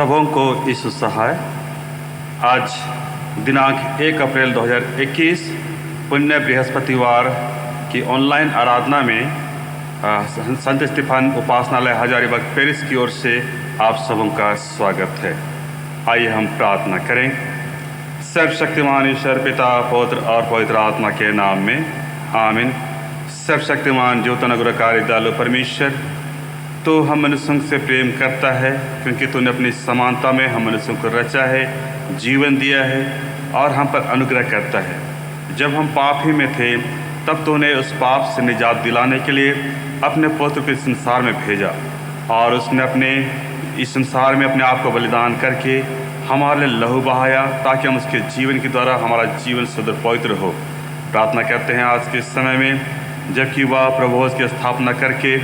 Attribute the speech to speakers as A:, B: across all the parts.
A: सबों को यीशु सहाय। आज दिनांक 1 अप्रैल 2021 पुण्य बृहस्पतिवार की ऑनलाइन आराधना में संत स्टीफन उपासनालय हजारीबाग पेरिस की ओर से आप सबों का स्वागत है। आइए हम प्रार्थना करें। सर्वशक्तिमान ईश्वर पिता, पुत्र और पवित्र आत्मा के नाम में आमीन। सर्वशक्तिमान ज्योतन अनुग्रहकारी दयालु परमेश्वर, तो हम मनुष्यों से प्रेम करता है क्योंकि तूने अपनी समानता में हम मनुष्यों को रचा है, जीवन दिया है और हम पर अनुग्रह करता है। जब हम पापी में थे तब तूने उस पाप से निजात दिलाने के लिए अपने पुत्र को इस संसार में भेजा और उसने अपने इस संसार में अपने आप को बलिदान करके हमारे लिए लहू बहाया ताकि हम उसके जीवन के द्वारा हमारा जीवन शुद्ध पवित्र हो। प्रार्थना करते हैं आज के समय में जबकि वह प्रभुओं की स्थापना करके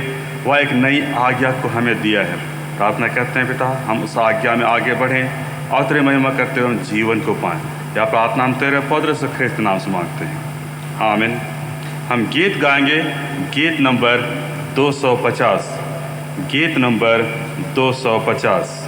A: वह एक नई आज्ञा को हमें दिया है। प्रार्थना करते हैं पिता, हम उस आज्ञा में आगे बढ़ें और तेरी महिमा करते हुए हम जीवन को पाएं। यह प्रार्थना हम तेरे पवित्र से ख्रिस्त नाम से मांगते हैं, आमीन। हम गीत गाएंगे, गीत नंबर 250। गीत नंबर 250।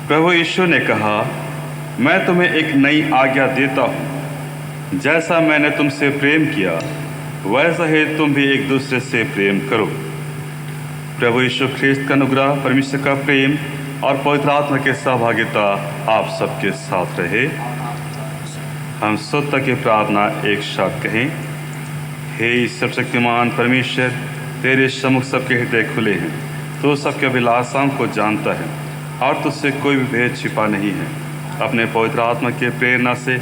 A: प्रभु यीशु ने कहा, मैं तुम्हें एक नई आज्ञा देता हूँ, जैसा मैंने तुमसे प्रेम किया वैसा ही तुम भी एक दूसरे से प्रेम करो। प्रभु यीशु ख्रीस्त का अनुग्रह, परमेश्वर का प्रेम और पवित्र आत्मा की सहभागिता आप सबके साथ रहे। हम स्वतः की प्रार्थना एक साथ कहें। हे सर्वशक्तिमान परमेश्वर, तेरे सम्मुख सबके हृदय खुले हैं, तो सबके अभिलाषाओं को जानता है और तुझसे कोई भी भेद छिपा नहीं है। अपने पवित्र आत्मा के प्रेरणा से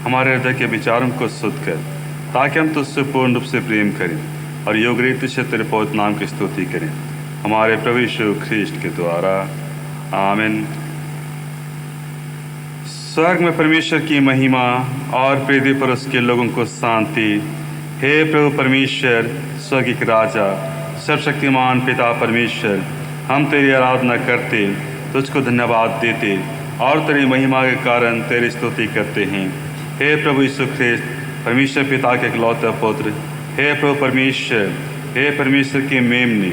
A: हमारे हृदय के विचारों को शुद्ध कर, ताकि हम तुझसे पूर्ण रूप से प्रेम करें और योग्य रीति से तेरे पवित्र नाम की स्तुति करें, हमारे प्रभु यीशु ख्रीस्त के द्वारा। आमीन। स्वर्ग में परमेश्वर की महिमा और पृथ्वी पर उसके लोगों को शांति। हे प्रभु परमेश्वर, स्वर्गीय राजा, सर्वशक्तिमान पिता परमेश्वर, हम तेरी आराधना करते, तुझको धन्यवाद देते और तेरी महिमा के कारण तेरी स्तुति करते हैं। हे प्रभु यीशु ख्रीस्त, परमेश्वर पिता के इकलौते पुत्र, हे प्रभु परमेश्वर, हे परमेश्वर की मेमने,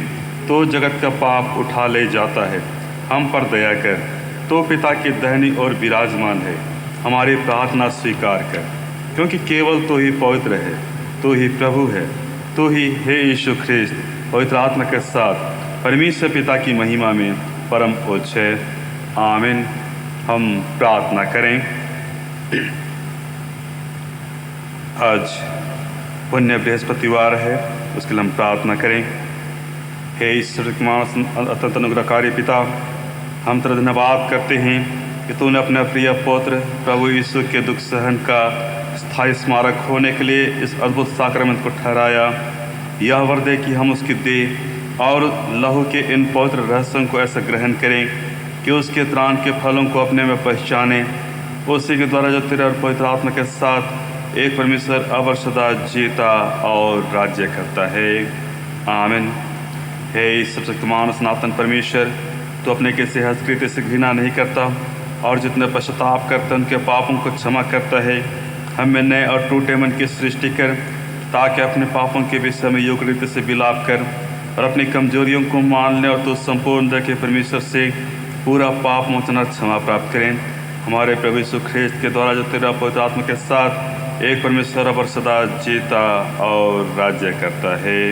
A: तो जगत का पाप उठा ले जाता है, हम पर दया कर। तो पिता की दाहिनी ओर विराजमान है, हमारी प्रार्थना स्वीकार कर, क्योंकि केवल तो ही पवित्र है, तो ही प्रभु है, तो ही हे यीशु ख्रीस्त पवित्र आत्मा के साथ परमेश्वर पिता की महिमा में परम उच्च है। आमीन। हम प्रार्थना करें। आज पुण्य बृहस्पतिवार है, उसके लिए हम प्रार्थना करें। हे ईश्वर अत्यंत अनुग्रहकारी पिता, हम तेरा धन्यवाद करते हैं कि तूने अपने प्रिय पुत्र प्रभु यीशु के दुख सहन का स्थायी स्मारक होने के लिए इस अद्भुत साक्रामेंट को ठहराया। यह वर दे कि हम उसकी देह और लहू के इन पवित्र रहस्यों को ऐसा ग्रहण करें कि उसके त्राण के फलों को अपने में पहचानें, उसी के द्वारा जो तेरे और पवित्र आत्मा के साथ एक परमेश्वर अवर सदा जीता और राज्य करता है। आमीन। हे सर्वशक्तिमान सनातन परमेश्वर, तो अपने किसी हस्तकृत्य से घृणा नहीं करता और जितने पश्चाताप करते उनके पापों को क्षमा करता है। हमें नए और टूटे मन की सृष्टि कर, ताकि अपने पापों के विषय में योग्य रीति से विलाप कर और अपनी कमजोरियों को मानने और तो संपूर्ण दया के परमेश्वर से पूरा पाप मोचन और क्षमा प्राप्त करें। हमारे प्रभु यीशु ख्रीस्त के द्वारा जो तेरा पवित्र आत्मा के साथ एक परमेश्वर अब सदा जीता और राज्य करता है।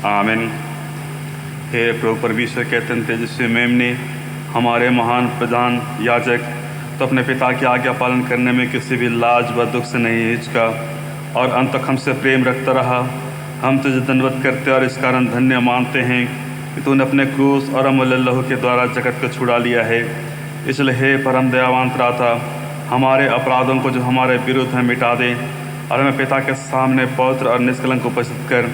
A: आमीन। हे प्रभु परमेश्वर के अत्यंत तेजस्वी मेमने, हमारे महान प्रधान याजक तो अपने पिता की आज्ञा पालन करने में किसी भी लाज व दुख से नहीं हिचका और अंत तक हमसे प्रेम रखता रहा। हम तुझे धन्यवाद करते और इस कारण धन्य मानते हैं कि तूने अपने क्रूस और अमूल्य लहू के द्वारा जगत को छुड़ा लिया है। इसलिए हे परम दयावान त्राता, हमारे अपराधों को जो हमारे विरुद्ध है मिटा दे और हमें पिता के सामने पवित्र और निष्कलंक उपस्थित कर,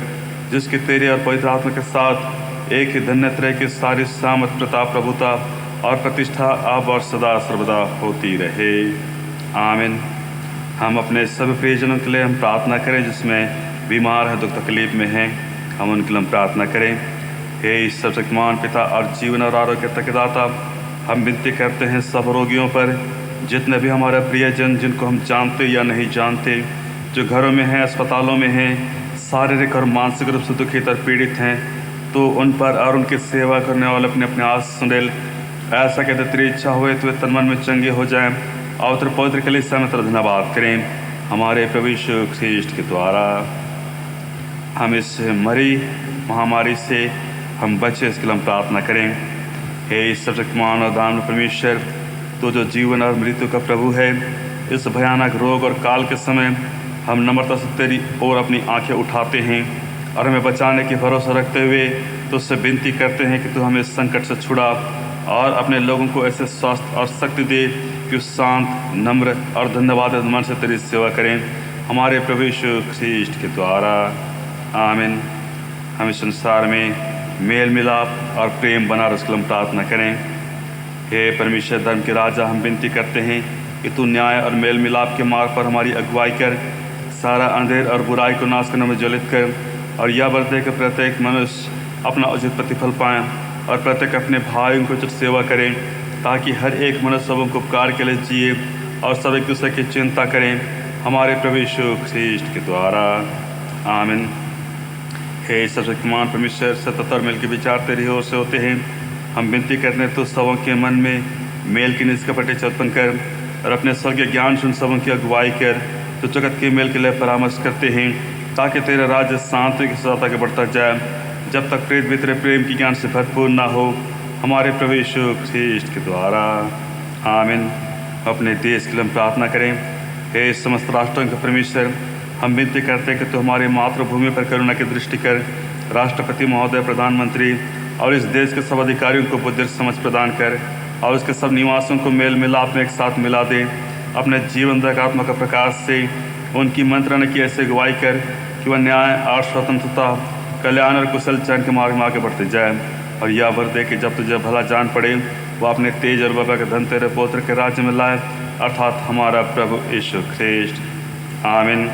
A: जिसकी तेरे और पवित्र आत्मा के साथ एक ही धन्य तरह की सारी सामर्थ, प्रताप, प्रभुता और प्रतिष्ठा अब और सदा सर्वदा होती रहे। आमीन। हम अपने सभी प्रियजनों के लिए हम प्रार्थना करें, जिसमें बीमार हैं, दुख तकलीफ में हैं, हम उनके लिए हम प्रार्थना करें। हे सर्वशक्तिमान पिता और जीवन और आरोग्य तक दाता, हम विनती करते हैं सब रोगियों पर, जितने भी हमारे प्रियजन जिनको हम जानते या नहीं जानते, जो घरों में हैं, अस्पतालों में हैं, शारीरिक और मानसिक रूप से दुखित और पीड़ित हैं, तो उन पर और उनकी सेवा करने वाले अपने अपने आस सुनेल। ऐसा कहते तेरी इच्छा हुए तो वे तन मन में चंगे हो जाएं और तेरे पवित्र कलीसिया में तेरा धन्यवाद करें। हमारे प्रभु यीशु ख्रीस्त के द्वारा हम इस मरी महामारी से हम बचे, इसके लिए हम प्रार्थना करें। हे सर्वशक्तिमान और दान परमेश्वर, तो जो जीवन और मृत्यु का प्रभु है, इस भयानक रोग और काल के समय हम नम्रता से तेरी ओर अपनी आंखें उठाते हैं और हमें बचाने की भरोसा रखते हुए तो उससे विनती करते हैं कि तू हमें इस संकट से छुड़ा और अपने लोगों को ऐसे स्वास्थ्य और शक्ति दे कि शांत, नम्र और धन्यवाद मन से तेरी सेवा करें, हमारे प्रभु यीशु ख्रीस्त के द्वारा। आमीन। हम इस संसार में मेल मिलाप और प्रेम बना रहे, उसके लिए हम प्रार्थना करें। हे परमेश्वर धर्म के राजा, हम विनती करते हैं कि तू न्याय और मेल मिलाप के मार्ग पर हमारी अगुवाई कर, सारा अंधेर और बुराई को नाश करने में ज्वलित कर और यह वर्दे के प्रत्येक मनुष्य अपना उचित प्रतिफल पाएँ और प्रत्येक अपने भाइयों को उचित सेवा करें, ताकि हर एक मनुष्य सबों को उपकार के लिए जिए और सब एक दूसरे की चिंता करें, हमारे प्रभु यीशु ख्रीस्त के द्वारा। आमीन। हे सर्वशक्तिमान परमेश्वर, सतत और मेल के विचार तेरी ओर से होते हैं। हम विनती करते हैं तो सबों के मन में मेल की निष्कपट इच्छा उत्पन्न कर और अपने स्वर्गीय ज्ञान सुन सबों की अगुवाई कर तो जगत के मेल के लिए परामर्श करते हैं, ताकि तेरा राज्य शांति की सदा के बढ़ता जाए, जब तक प्रेत भी तेरे प्रेम की ज्ञान से भरपूर ना हो, हमारे प्रभु यीशु ख्रीष्ट के द्वारा। आमीन। अपने देश के लिए हम प्रार्थना करें। हे समस्त राष्ट्रों के परमेश्वर, हम विनती करते हैं कि तू हमारी मातृभूमि पर करुणा की दृष्टि कर, राष्ट्रपति महोदय, प्रधानमंत्री और इस देश के सब अधिकारियों को बुद्धि समझ प्रदान कर और उसके सब निवासियों को मेल मिलाप में एक साथ मिला दे। अपने जीवनदायक आत्मा का प्रकाश से उनकी मंत्रणा की ऐसे अगुवाई कर कि वह न्याय और स्वतंत्रता, कल्याण और कुशल चयन के मार्ग में आगे बढ़ते जाए। और यह वर दे कि जब तुझे भला जान पड़े, वह अपने तेज और बाबा के धन तेरे पुत्र के राज्य में लाए, अर्थात हमारा प्रभु यीशु ख्रीष्ट। आमीन।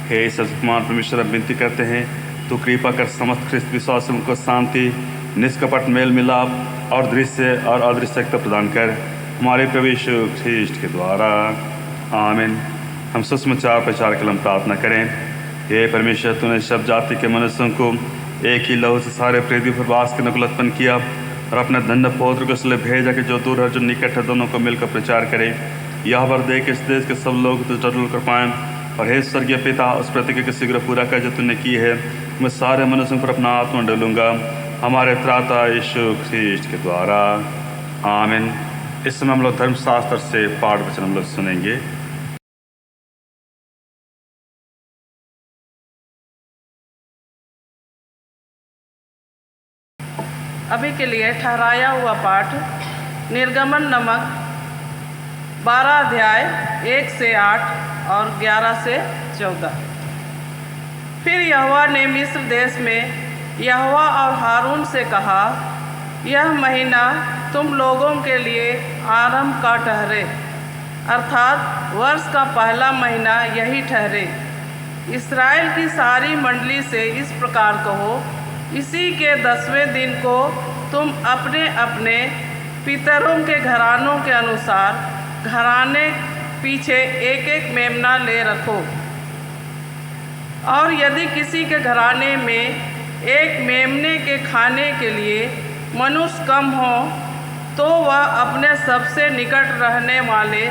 A: हे सर्वशक्तिमान परमेश्वर, अब विनती करते हैं तो कृपा कर समस्त ख्रिस्त विश्वासियों को शांति, निष्कपट मेल मिलाप और दृश्य और अदृश्यता प्रदान कर, हमारे प्रभु यीशु ख्रीष्ट के द्वारा। आमीन। हम सुसमाचार प्रचार के लिए प्रार्थना करें। हे परमेश्वर, तूने सब जाति के मनुष्यों को एक ही लहू से सारे पृथ्वी पर वास के नकुल उत्पन्न किया और अपने धन्य पौत्र को इसलिए भेजा कि जो दूर है जो निकट है दोनों को मिलकर प्रचार करें। यह वर दे कि इस देश के सब लोग तो जरूर कर पाएँ। और हे स्वर्गीय पिता, उस प्रतिज्ञा को शीघ्र पूरा कर जो तूने की है। मैं सारे मनुष्यों पर अपना आत्मा डालूंगा, हमारे त्राता यीशु ख्रीष्ट के द्वारा। आमीन। इस समय हम लोग धर्मशास्त्र से पाठ वचन हम लोग सुनेंगे।
B: अभी के लिए ठहराया हुआ पाठ निर्गमन नमक 12 अध्याय 1 से 8 और 11 से 14। फिर यहोवा ने मिस्र देश में यहोवा और हारून से कहा, यह महीना तुम लोगों के लिए आरंभ का ठहरे, अर्थात वर्ष का पहला महीना यही ठहरे। इस्राएल की सारी मंडली से इस प्रकार कहो, इसी के 10वें दिन को तुम अपने अपने पितरों के घरानों के अनुसार घराने पीछे एक एक मेमना ले रखो। और यदि किसी के घराने में एक मेमने के खाने के लिए मनुष्य कम हो, तो वह अपने सबसे निकट रहने वाले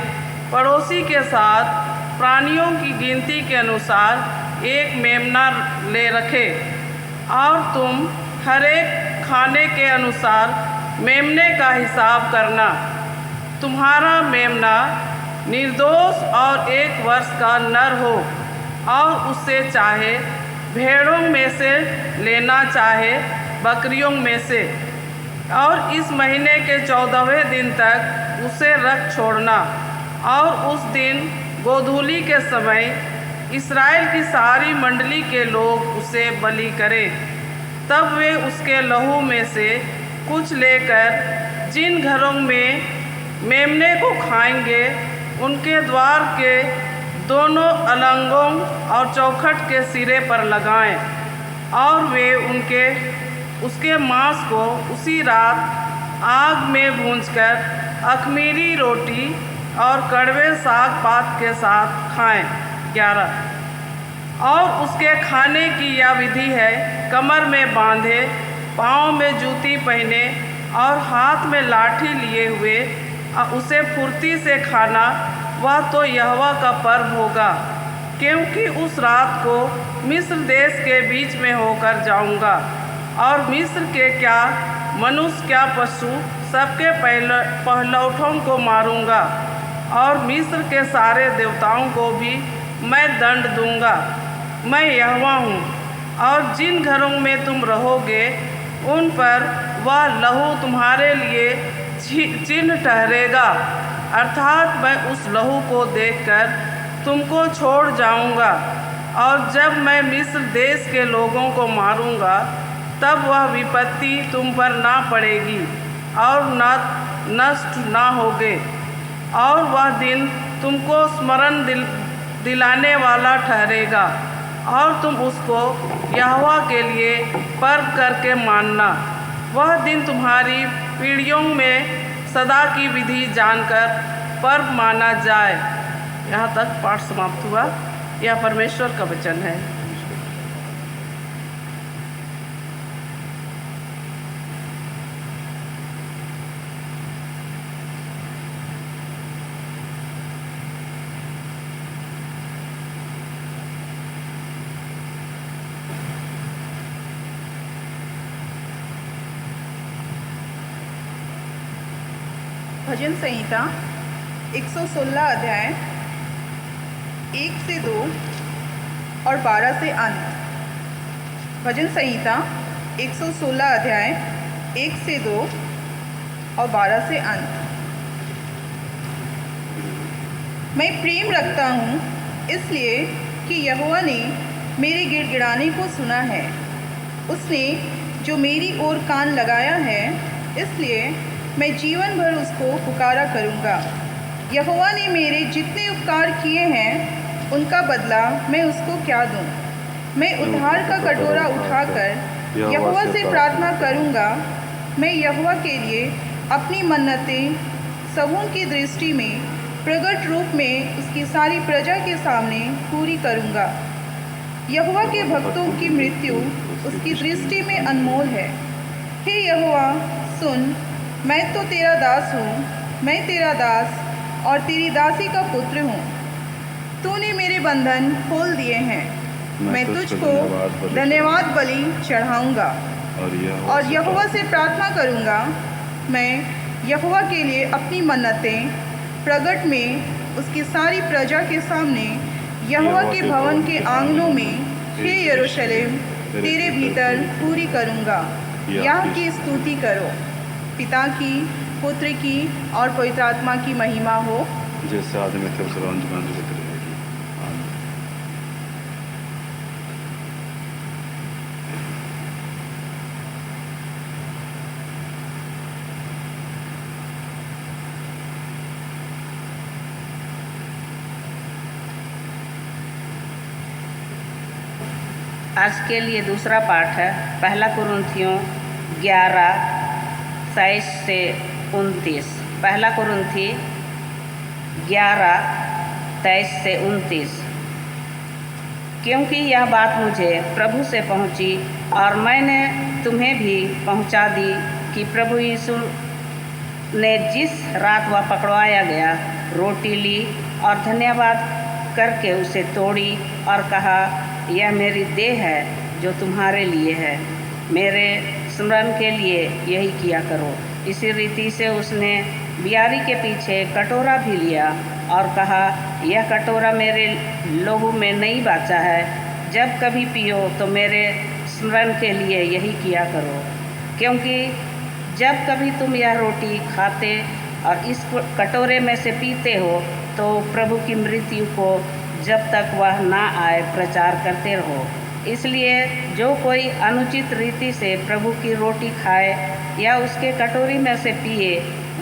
B: पड़ोसी के साथ प्राणियों की गिनती के अनुसार एक मेमना ले रखे। और तुम हर एक खाने के अनुसार मेमने का हिसाब करना। तुम्हारा मेमना निर्दोष और 1 वर्ष का नर हो, और उससे चाहे भेड़ों में से लेना चाहे बकरियों में से। और इस महीने के 14वें दिन तक उसे रख छोड़ना। और उस दिन गोधूली के समय इस्राएल की सारी मंडली के लोग उसे बलि करें। तब वे उसके लहू में से कुछ लेकर जिन घरों में मेमने को खाएंगे, उनके द्वार के दोनों अलंगों और चौखट के सिरे पर लगाएं। और वे उसके मांस को उसी रात आग में भूंजकर अख़मीरी रोटी और कड़वे साग पात के साथ खाएं। 11। और उसके खाने की यह विधि है, कमर में बांधे, पाँव में जूती पहने और हाथ में लाठी लिए हुए उसे फुर्ती से खाना। वह तो यहोवा का पर्व होगा, क्योंकि उस रात को मिस्र देश के बीच में होकर जाऊंगा। और मिस्र के क्या मनुष्य क्या पशु सबके पहलौठों को मारूंगा। और मिस्र के सारे देवताओं को भी मैं दंड दूंगा। मैं यहोवा हूँ। और जिन घरों में तुम रहोगे, उन पर वह लहू तुम्हारे लिए चिन्ह ठहरेगा, अर्थात मैं उस लहू को देखकर तुमको छोड़ जाऊंगा। और जब मैं मिस्र देश के लोगों को मारूंगा, तब वह विपत्ति तुम पर ना पड़ेगी और न नष्ट ना होगे। और वह दिन तुमको स्मरण दिलाने वाला ठहरेगा, और तुम उसको यहोवा के लिए पर्व करके मानना। वह दिन तुम्हारी पीढ़ियों में सदा की विधि जानकर पर्व माना जाए। यहाँ तक पाठ समाप्त हुआ। यह परमेश्वर का वचन है।
C: भजन संहिता 116 अध्याय 1 से 2 और 12 से अंत। भजन संहिता 116 अध्याय 1 से 2 और 12 से अंत। मैं प्रेम रखता हूँ इसलिए कि यहोवा ने मेरे गिड़गिड़ाने को सुना है। उसने जो मेरी ओर कान लगाया है, इसलिए मैं जीवन भर उसको पुकारा करूँगा। यहोवा ने मेरे जितने उपकार किए हैं उनका बदला मैं उसको क्या दूँ। मैं उद्धार का कटोरा उठाकर यहोवा से प्रार्थना करूँगा। मैं यहोवा के लिए अपनी मन्नतें सबों की दृष्टि में प्रगट रूप में उसकी सारी प्रजा के सामने पूरी करूँगा। यहोवा के भक्तों की मृत्यु उसकी दृष्टि में अनमोल है। हे यहोवा सुन, मैं तो तेरा दास हूँ, मैं तेरा दास और तेरी दासी का पुत्र हूँ। तूने मेरे बंधन खोल दिए हैं। मैं तुझको धन्यवाद बलि चढ़ाऊँगा और यहोवा से प्रार्थना करूँगा। मैं यहोवा के लिए अपनी मन्नतें प्रगट में उसकी सारी प्रजा के सामने यहोवा के भवन के आंगनों में, हे यरूशलेम, तेरे भीतर पूरी करूँगा। यह की स्तुति करो। पिता की, पुत्र की और पवित्र आत्मा की महिमा हो,
A: जैसे आदमी थे उस रंज में जुगत रहेगी। आमीन।
D: आज के लिए दूसरा पाठ है पहला कुरिन्थियों 11:23 से 29। पहला कुरिन्थी 11:23 से 29। क्योंकि यह बात मुझे प्रभु से पहुंची और मैंने तुम्हें भी पहुंचा दी कि प्रभु यीशु ने जिस रात वह पकड़वाया गया, रोटी ली और धन्यवाद करके उसे तोड़ी और कहा, यह मेरी देह है जो तुम्हारे लिए है। मेरे स्मरण के लिए यही किया करो। इसी रीति से उसने बियारी के पीछे कटोरा भी लिया और कहा, यह कटोरा मेरे लहू में नई वाचा है। जब कभी पियो तो मेरे स्मरण के लिए यही किया करो। क्योंकि जब कभी तुम यह रोटी खाते और इस कटोरे में से पीते हो तो प्रभु की मृत्यु को जब तक वह ना आए प्रचार करते रहो। इसलिए जो कोई अनुचित रीति से प्रभु की रोटी खाए या उसके कटोरी में से पिए,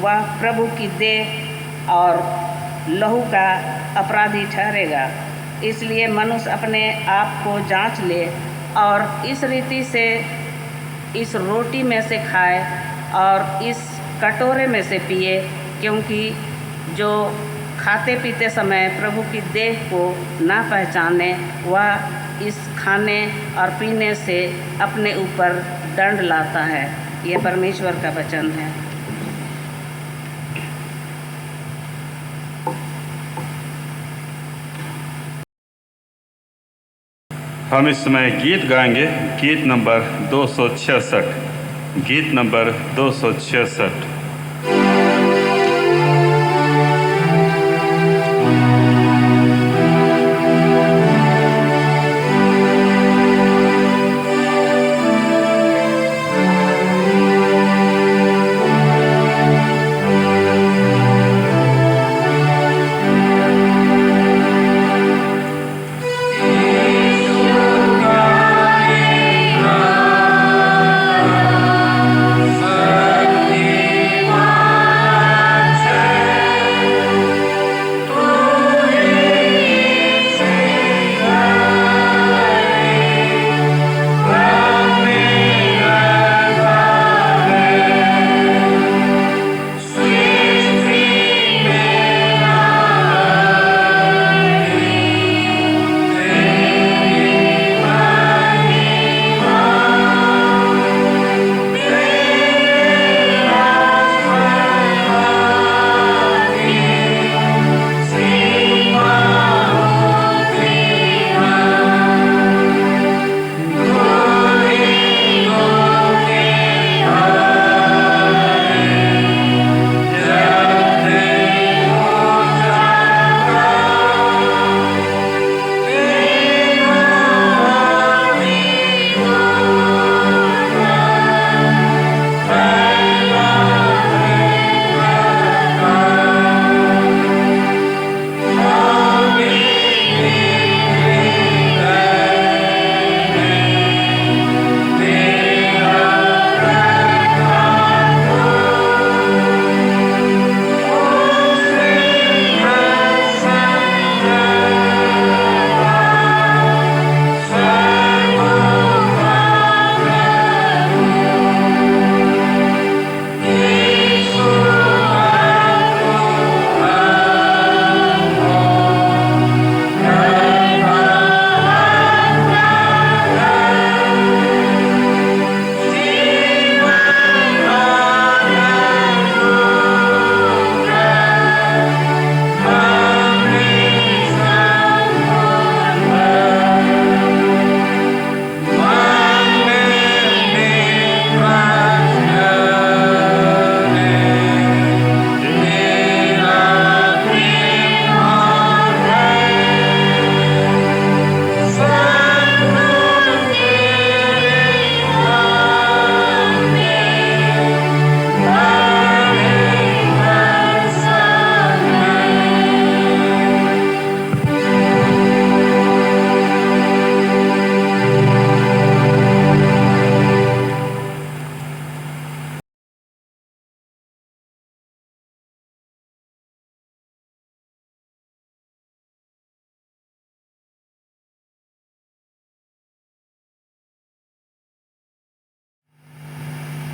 D: वह प्रभु की देह और लहू का अपराधी ठहरेगा। इसलिए मनुष्य अपने आप को जांच ले और इस रीति से इस रोटी में से खाए और इस कटोरे में से पिए, क्योंकि जो खाते पीते समय प्रभु की देह को ना पहचाने, वह इस खाने और पीने से अपने ऊपर दंड लाता है। यह परमेश्वर का वचन है।
A: हम इस समय गीत गाएंगे, गीत नंबर 266। गीत नंबर 266।
E: Sakti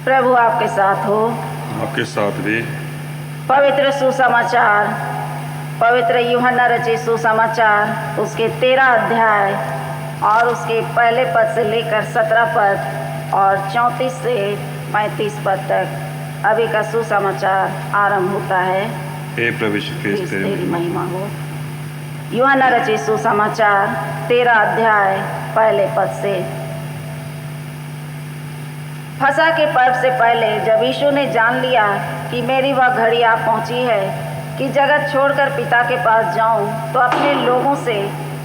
D: प्रभु आपके साथ हो।
A: आपके साथ भी।
D: पवित्र सुसमाचार, पवित्र यूहन्ना रचित सुसमाचार, उसके 13 अध्याय और उसके पहले पद से लेकर 17 पद और 34 से 35 पद तक अभी का सुसमाचार आरंभ होता है।
A: हे प्रभु यीशु ख्रिस्त
D: तेरी महिमा हो। यूहन्ना रचित सुसमाचार 13 अध्याय पहले पद से। फसह के पर्व से पहले जब यीशु ने जान लिया कि मेरी वह घड़ी आ पहुंची है कि जगत छोड़कर पिता के पास जाऊं, तो अपने लोगों से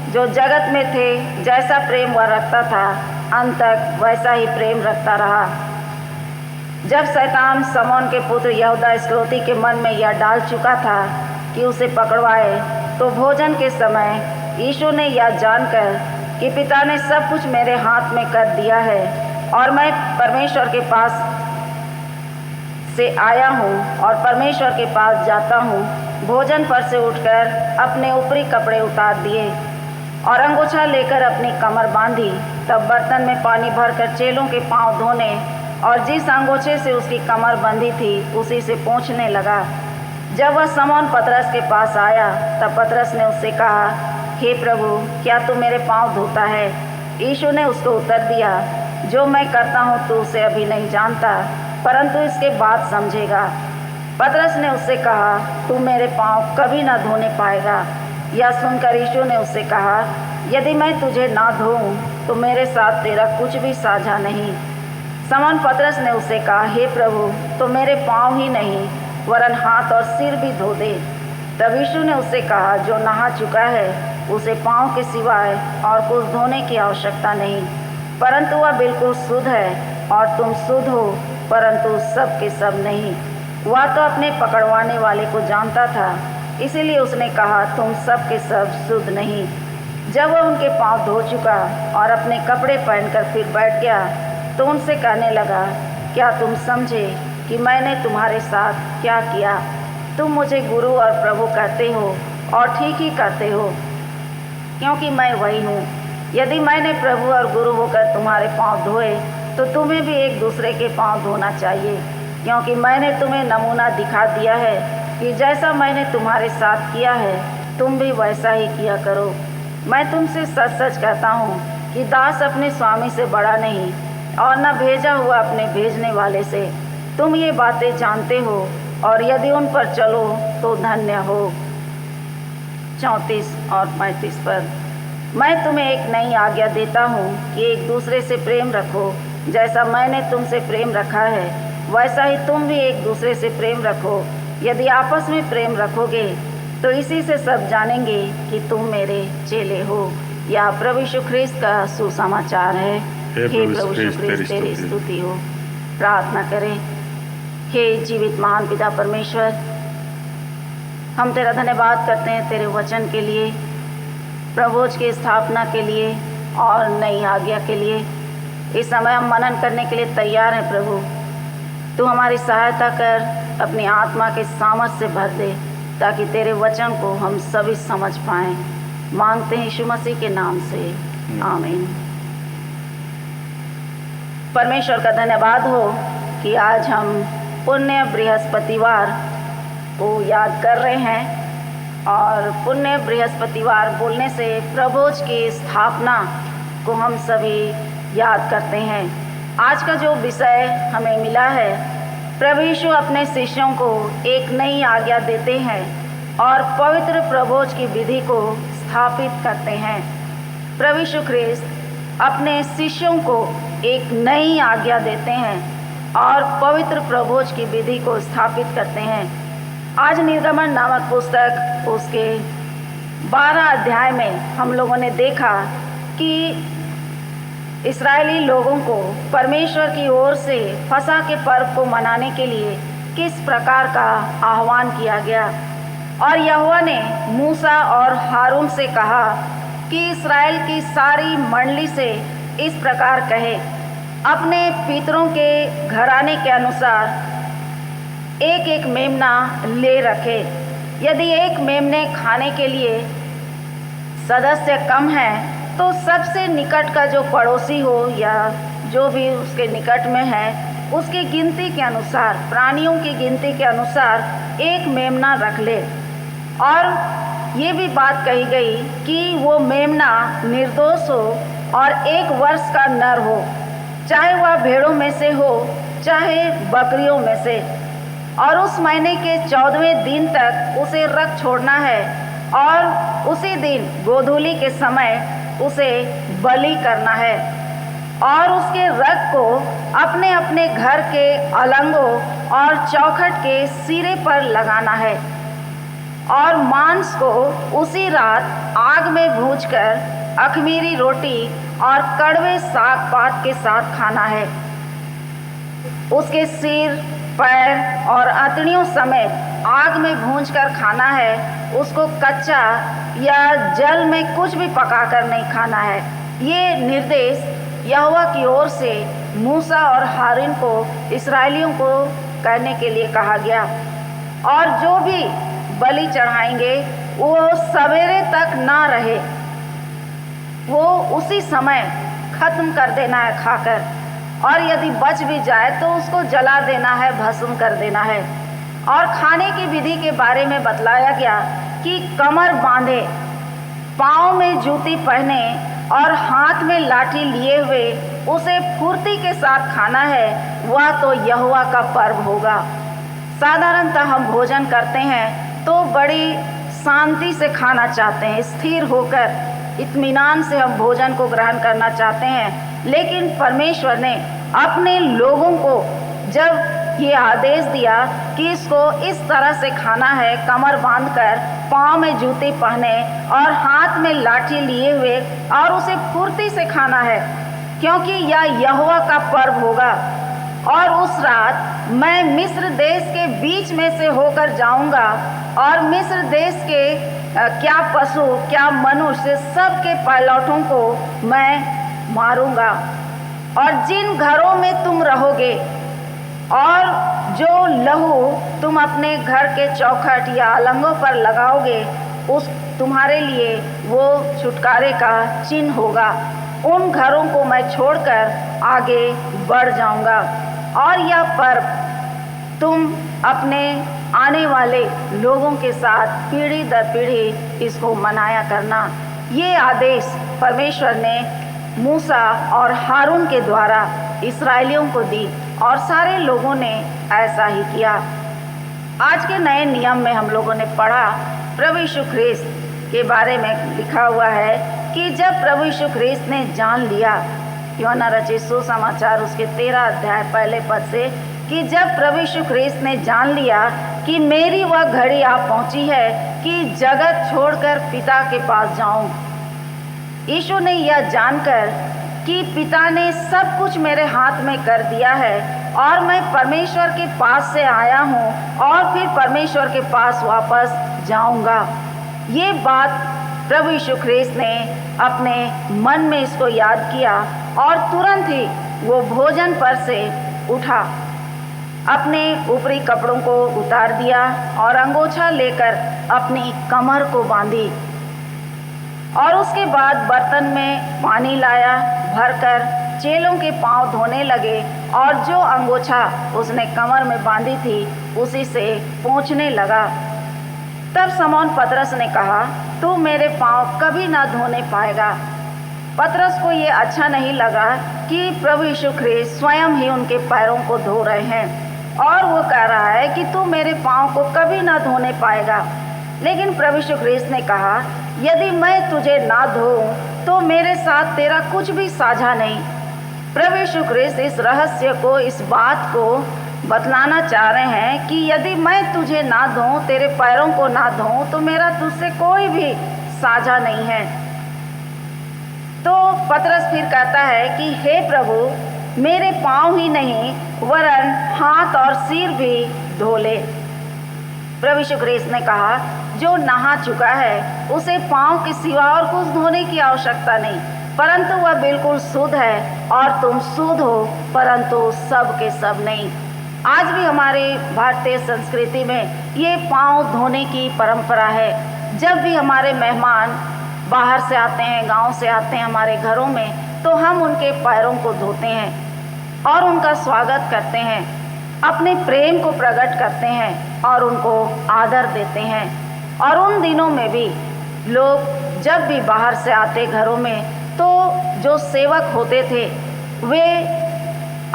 D: जो जगत में थे जैसा प्रेम वह रखता था, अंत तक वैसा ही प्रेम रखता रहा। जब शैतान शमौन के पुत्र यहूदा इस्करियोती के मन में यह डाल चुका था कि उसे पकड़वाए, तो भोजन के समय यीशु ने यह जानकर कि पिता ने सब कुछ मेरे हाथ में कर दिया है और मैं परमेश्वर के पास से आया हूँ और परमेश्वर के पास जाता हूँ, भोजन पर से उठकर अपने ऊपरी कपड़े उतार दिए और अंगोछा लेकर अपनी कमर बांधी। तब बर्तन में पानी भरकर चेलों के पांव धोने और जिस अंगोछे से उसकी कमर बंधी थी उसी से पोंछने लगा। जब वह शमौन पतरस के पास आया, तब पतरस ने उससे कहा, हे प्रभु, क्या तू मेरे पांव धोता है? यीशु ने उसको उत्तर दिया, जो मैं करता हूँ तू उसे अभी नहीं जानता, परंतु इसके बाद समझेगा। पतरस ने उससे कहा, तू मेरे पांव कभी ना धोने पाएगा। यह सुनकर यीशु ने उससे कहा, यदि मैं तुझे ना धोऊं तो मेरे साथ तेरा कुछ भी साझा नहीं। शमौन पतरस ने उससे कहा, हे प्रभु, तो मेरे पांव ही नहीं वरन हाथ और सिर भी धो दे। तब यीशु ने उससे कहा, जो नहा चुका है उसे पांव के सिवाय और कुछ धोने की आवश्यकता नहीं, परंतु वह बिल्कुल शुद्ध है। और तुम शुद्ध हो, परंतु सब के सब नहीं। वह तो अपने पकड़वाने वाले को जानता था, इसीलिए उसने कहा, तुम सब के सब शुद्ध नहीं। जब वह उनके पांव धो चुका और अपने कपड़े पहनकर फिर बैठ गया, तो उनसे कहने लगा, क्या तुम समझे कि मैंने तुम्हारे साथ क्या किया? तुम मुझे गुरु और प्रभु कहते हो और ठीक ही कहते हो, क्योंकि मैं वही हूँ। यदि मैंने प्रभु और गुरु होकर तुम्हारे पांव धोए, तो तुम्हें भी एक दूसरे के पांव धोना चाहिए, क्योंकि मैंने तुम्हें नमूना दिखा दिया है कि जैसा मैंने तुम्हारे साथ किया है तुम भी वैसा ही किया करो। मैं तुमसे सच सच कहता हूँ कि दास अपने स्वामी से बड़ा नहीं और न भेजा हुआ अपने भेजने वाले से। तुम ये बातें जानते हो और यदि उन पर चलो तो धन्य हो। 34 और 35 पर। मैं तुम्हें एक नई आज्ञा देता हूँ कि एक दूसरे से प्रेम रखो। जैसा मैंने तुमसे प्रेम रखा है वैसा ही तुम भी एक दूसरे से प्रेम रखो। यदि आपस में प्रेम रखोगे तो इसी से सब जानेंगे कि तुम मेरे चेले हो। यह प्रभु यीशु ख्रिस्त का सुसमाचार है। हे प्रभु यीशु ख्रिस्त, तेरी स्तुति हो। प्रार्थना करें। हे जीवित महान पिता परमेश्वर, हम तेरा धन्यवाद करते हैं तेरे वचन के लिए, प्रभोज की स्थापना के लिए और नई आज्ञा के लिए। इस समय हम मनन करने के लिए तैयार हैं प्रभु। तू हमारी सहायता कर, अपनी आत्मा के सामर्थ से भर दे, ताकि तेरे वचन को हम सभी समझ पाएं। मांगते हैं यीशु मसीह के नाम से, आमीन। परमेश्वर का धन्यवाद हो कि आज हम पुण्य बृहस्पतिवार को याद कर रहे हैं। और पुण्य बृहस्पतिवार बोलने से प्रभोज की स्थापना को हम सभी याद करते हैं। आज का जो विषय हमें मिला है, प्रभु यीशु अपने शिष्यों को एक नई आज्ञा देते हैं और पवित्र प्रभोज की विधि को स्थापित करते हैं। प्रभु यीशु ख्रिस्त अपने शिष्यों को एक नई आज्ञा देते हैं और पवित्र प्रभोज की विधि को स्थापित करते हैं। आज निर्गमन नामक पुस्तक उसके 12 अध्याय में हम लोगों ने देखा कि इस्राएली लोगों को परमेश्वर की ओर से फसह के पर्व को मनाने के लिए किस प्रकार का आह्वान किया गया। और यहोवा ने मूसा और हारून से कहा कि इस्राएल की सारी मंडली से इस प्रकार कहे, अपने पितरों के घराने के अनुसार एक एक मेमना ले रखे। यदि एक मेमने खाने के लिए सदस्य कम है तो सबसे निकट का जो पड़ोसी हो या जो भी उसके निकट में है
E: उसकी गिनती के अनुसार, प्राणियों की गिनती के अनुसार एक मेमना रख ले। और ये भी बात कही गई कि वो मेमना निर्दोष हो और 1 वर्ष का नर हो, चाहे वह भेड़ों में से हो चाहे बकरियों में से, और उस महीने के 14वें दिन तक उसे रख छोड़ना है और उसी दिन गोधूली के समय उसे बलि करना है और उसके रक्त को अपने अपने घर के अलंगों और चौखट के सिरे पर लगाना है और मांस को उसी रात आग में भूनकर अख़मीरी रोटी और कड़वे साग पात के साथ खाना है। उसके सिर, पैर और अतड़ियों समेत आग में भूनकर खाना है। उसको कच्चा या जल में कुछ भी पकाकर नहीं खाना है। ये निर्देश यहोवा की ओर से मूसा और हारून को इस्राएलियों को करने के लिए कहा गया। और जो भी बलि चढ़ाएंगे वो सवेरे तक ना रहे, वो उसी समय खत्म कर देना है खाकर, और यदि बच भी जाए तो उसको जला देना है, भस्म कर देना है। और खाने की विधि के बारे में बतलाया गया कि कमर बांधे, पाँव में जूती पहने और हाथ में लाठी लिए हुए उसे फुर्ती के साथ खाना है। वह तो यहोवा का पर्व होगा। साधारणतः हम भोजन करते हैं तो बड़ी शांति से खाना चाहते हैं, स्थिर होकर इत्मीनान से हम भोजन को ग्रहण करना चाहते हैं। लेकिन परमेश्वर ने अपने लोगों को जब ये आदेश दिया कि इसको इस तरह से खाना है, कमर बांधकर, पाँव में जूते पहने और हाथ में लाठी लिए हुए, और उसे फुर्ती से खाना है, क्योंकि यह यहोवा का पर्व होगा। और उस रात मैं मिस्र देश के बीच में से होकर जाऊंगा और मिस्र देश के क्या पशु क्या मनुष्य सबके पायलटों को मैं मारूंगा। और जिन घरों में तुम रहोगे और जो लहू तुम अपने घर के चौखट या अलंगों पर लगाओगे, उस तुम्हारे लिए वो छुटकारे का चिन्ह होगा। उन घरों को मैं छोड़कर आगे बढ़ जाऊंगा और यह पर्व तुम अपने आने वाले लोगों के साथ पीढ़ी दर पीढ़ी इसको मनाया करना। ये आदेश परमेश्वर ने मूसा और हारून के द्वारा इस्राएलियों को दी और सारे लोगों ने ऐसा ही किया। आज के नए नियम में हम लोगों ने पढ़ा, प्रभु यीशु ख्रीस्त के बारे में लिखा हुआ है कि जब प्रभु यीशु ख्रीस्त ने जान लिया, यूहन्ना रचित सुसमाचार उसके 13 अध्याय पहले पद से, कि जब प्रभु यीशु ख्रीस्त ने जान लिया कि मेरी वह घड़ी आ पहुंची है कि जगत छोड़कर पिता के पास जाऊं। यीशु ने यह जानकर कि पिता ने सब कुछ मेरे हाथ में कर दिया है और मैं परमेश्वर के पास से आया हूँ और फिर परमेश्वर के पास वापस जाऊँगा, ये बात प्रभु यीशु ख्रीस्त ने अपने मन में इसको याद किया और तुरंत ही वो भोजन पर से उठा, अपने ऊपरी कपड़ों को उतार दिया और अंगोछा लेकर अपनी कमर को बांधी और उसके बाद बर्तन में पानी लाया, भरकर चेलों के पांव धोने लगे और जो अंगोछा उसने कमर में बांधी थी उसी से पोंछने लगा। तब शमौन पतरस ने कहा, तू मेरे पांव कभी ना धोने पाएगा। पतरस को ये अच्छा नहीं लगा कि प्रभु यीशु ख्रीस्त स्वयं ही उनके पैरों को धो रहे हैं और वो कह रहा है कि तू मेरे पांव को कभी ना धोने पाएगा। लेकिन प्रभु यीशु ख्रीस्त ने कहा, यदि मैं तुझे ना धोऊं तो मेरे साथ तेरा कुछ भी साझा नहीं। प्रभु यीशु ख्रीस्त इस रहस्य को, इस बात को बतलाना चाह रहे हैं कि यदि मैं तुझे ना धोऊं, तेरे पैरों को ना धोऊं, तो मेरा तुझसे कोई भी साझा नहीं है। तो पतरस फिर कहता है कि हे प्रभु, मेरे पाँव ही नहीं वरन हाथ और सिर भी धो ले। प्रभु यीशु ख्रीस्त ने कहा, जो नहा चुका है उसे पाँव के सिवा और कुछ धोने की आवश्यकता नहीं, परंतु वह बिल्कुल शुद्ध है और तुम शुद्ध हो, परंतु सब के सब नहीं। आज भी हमारे भारतीय संस्कृति में ये पाँव धोने की परंपरा है। जब भी हमारे मेहमान बाहर से आते हैं, गांव से आते हैं हमारे घरों में, तो हम उनके पैरों को धोते हैं। और उनका स्वागत करते हैं, अपने प्रेम को प्रकट करते हैं और उनको आदर देते हैं। और उन दिनों में भी लोग जब भी बाहर से आते घरों में, तो जो सेवक होते थे वे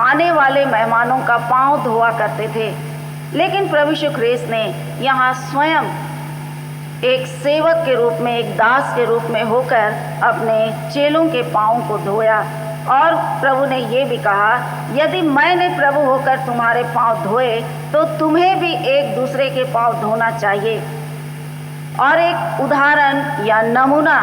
E: आने वाले मेहमानों का पांव धोआ करते थे। लेकिन प्रभु यीशु ख्रीस्त ने यहाँ स्वयं एक सेवक के रूप में, एक दास के रूप में होकर अपने चेलों के पाँव को धोया। और प्रभु ने ये भी कहा, यदि मैंने प्रभु होकर तुम्हारे पाँव धोए तो तुम्हें भी एक दूसरे के पाँव धोना चाहिए। और एक उदाहरण या नमूना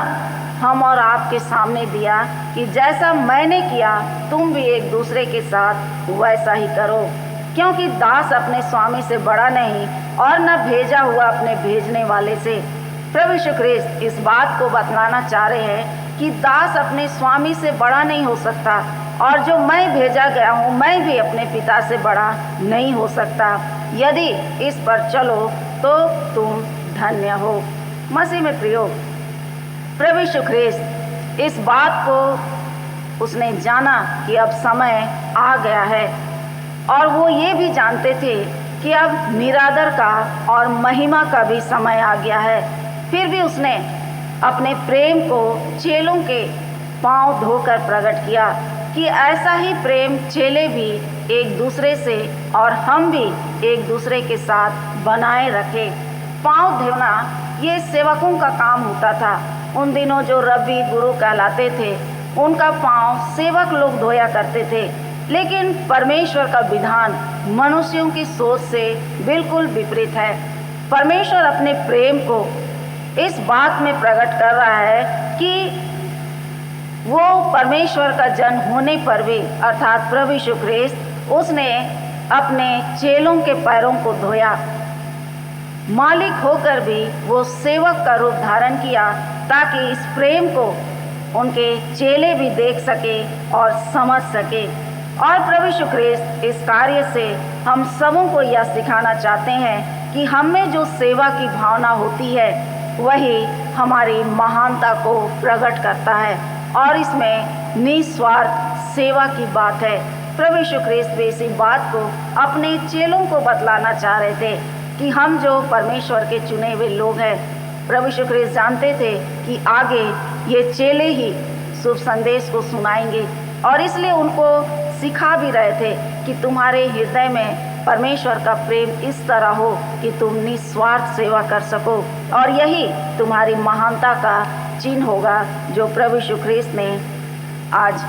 E: हम और आपके सामने दिया कि जैसा मैंने किया तुम भी एक दूसरे के साथ वैसा ही करो, क्योंकि दास अपने स्वामी से बड़ा नहीं और न भेजा हुआ अपने भेजने वाले से। प्रभु यीशु ख्रीस्त इस बात को बतलाना चाह रहे हैं कि दास अपने स्वामी से बड़ा नहीं हो सकता, और जो मैं भेजा गया हूँ मैं भी अपने पिता से बड़ा नहीं हो सकता। यदि इस पर चलो तो तुम धन्य हो। मसीह में प्रियो, प्रभु यीशु ख्रीस्त इस बात को उसने जाना कि अब समय आ गया है, और वो ये भी जानते थे कि अब निरादर का और महिमा का भी समय आ गया है। फिर भी उसने अपने प्रेम को चेलों के पांव धोकर प्रकट किया कि ऐसा ही प्रेम चेले भी एक दूसरे से और हम भी एक दूसरे के साथ बनाए रखे। पांव धोना ये सेवकों का काम होता था। उन दिनों जो रब्बी गुरु कहलाते थे उनका पांव सेवक लोग धोया करते थे। लेकिन परमेश्वर का विधान मनुष्यों की सोच से बिल्कुल विपरीत है। परमेश्वर अपने प्रेम को इस बात में प्रकट कर रहा है कि वो परमेश्वर का जन होने पर भी, अर्थात प्रभु यीशु ख्रीस्त, उसने अपने चेलों के पैरों को धोया। मालिक होकर भी वो सेवक का रूप धारण किया ताकि इस प्रेम को उनके चेले भी देख सके और समझ सके। और प्रभु यीशु ख्रीस्त इस कार्य से हम सबों को यह सिखाना चाहते हैं कि हम में जो सेवा की भावना होती है वही हमारी महानता को प्रकट करता है, और इसमें निस्वार्थ सेवा की बात है। प्रभु यीशु ख्रीस्त भी इसी बात को अपने चेलों को बतलाना चाह रहे थे कि हम जो परमेश्वर के चुने हुए लोग हैं, प्रभु यीशु ख्रीस्त जानते थे कि आगे ये चेले ही शुभ संदेश को सुनाएंगे, और इसलिए उनको सिखा भी रहे थे कि तुम्हारे हृदय में परमेश्वर का प्रेम इस तरह हो कि तुम निस्वार्थ सेवा कर सको, और यही तुम्हारी महानता का चिन्ह होगा जो प्रभु यीशु ख्रीस्त ने आज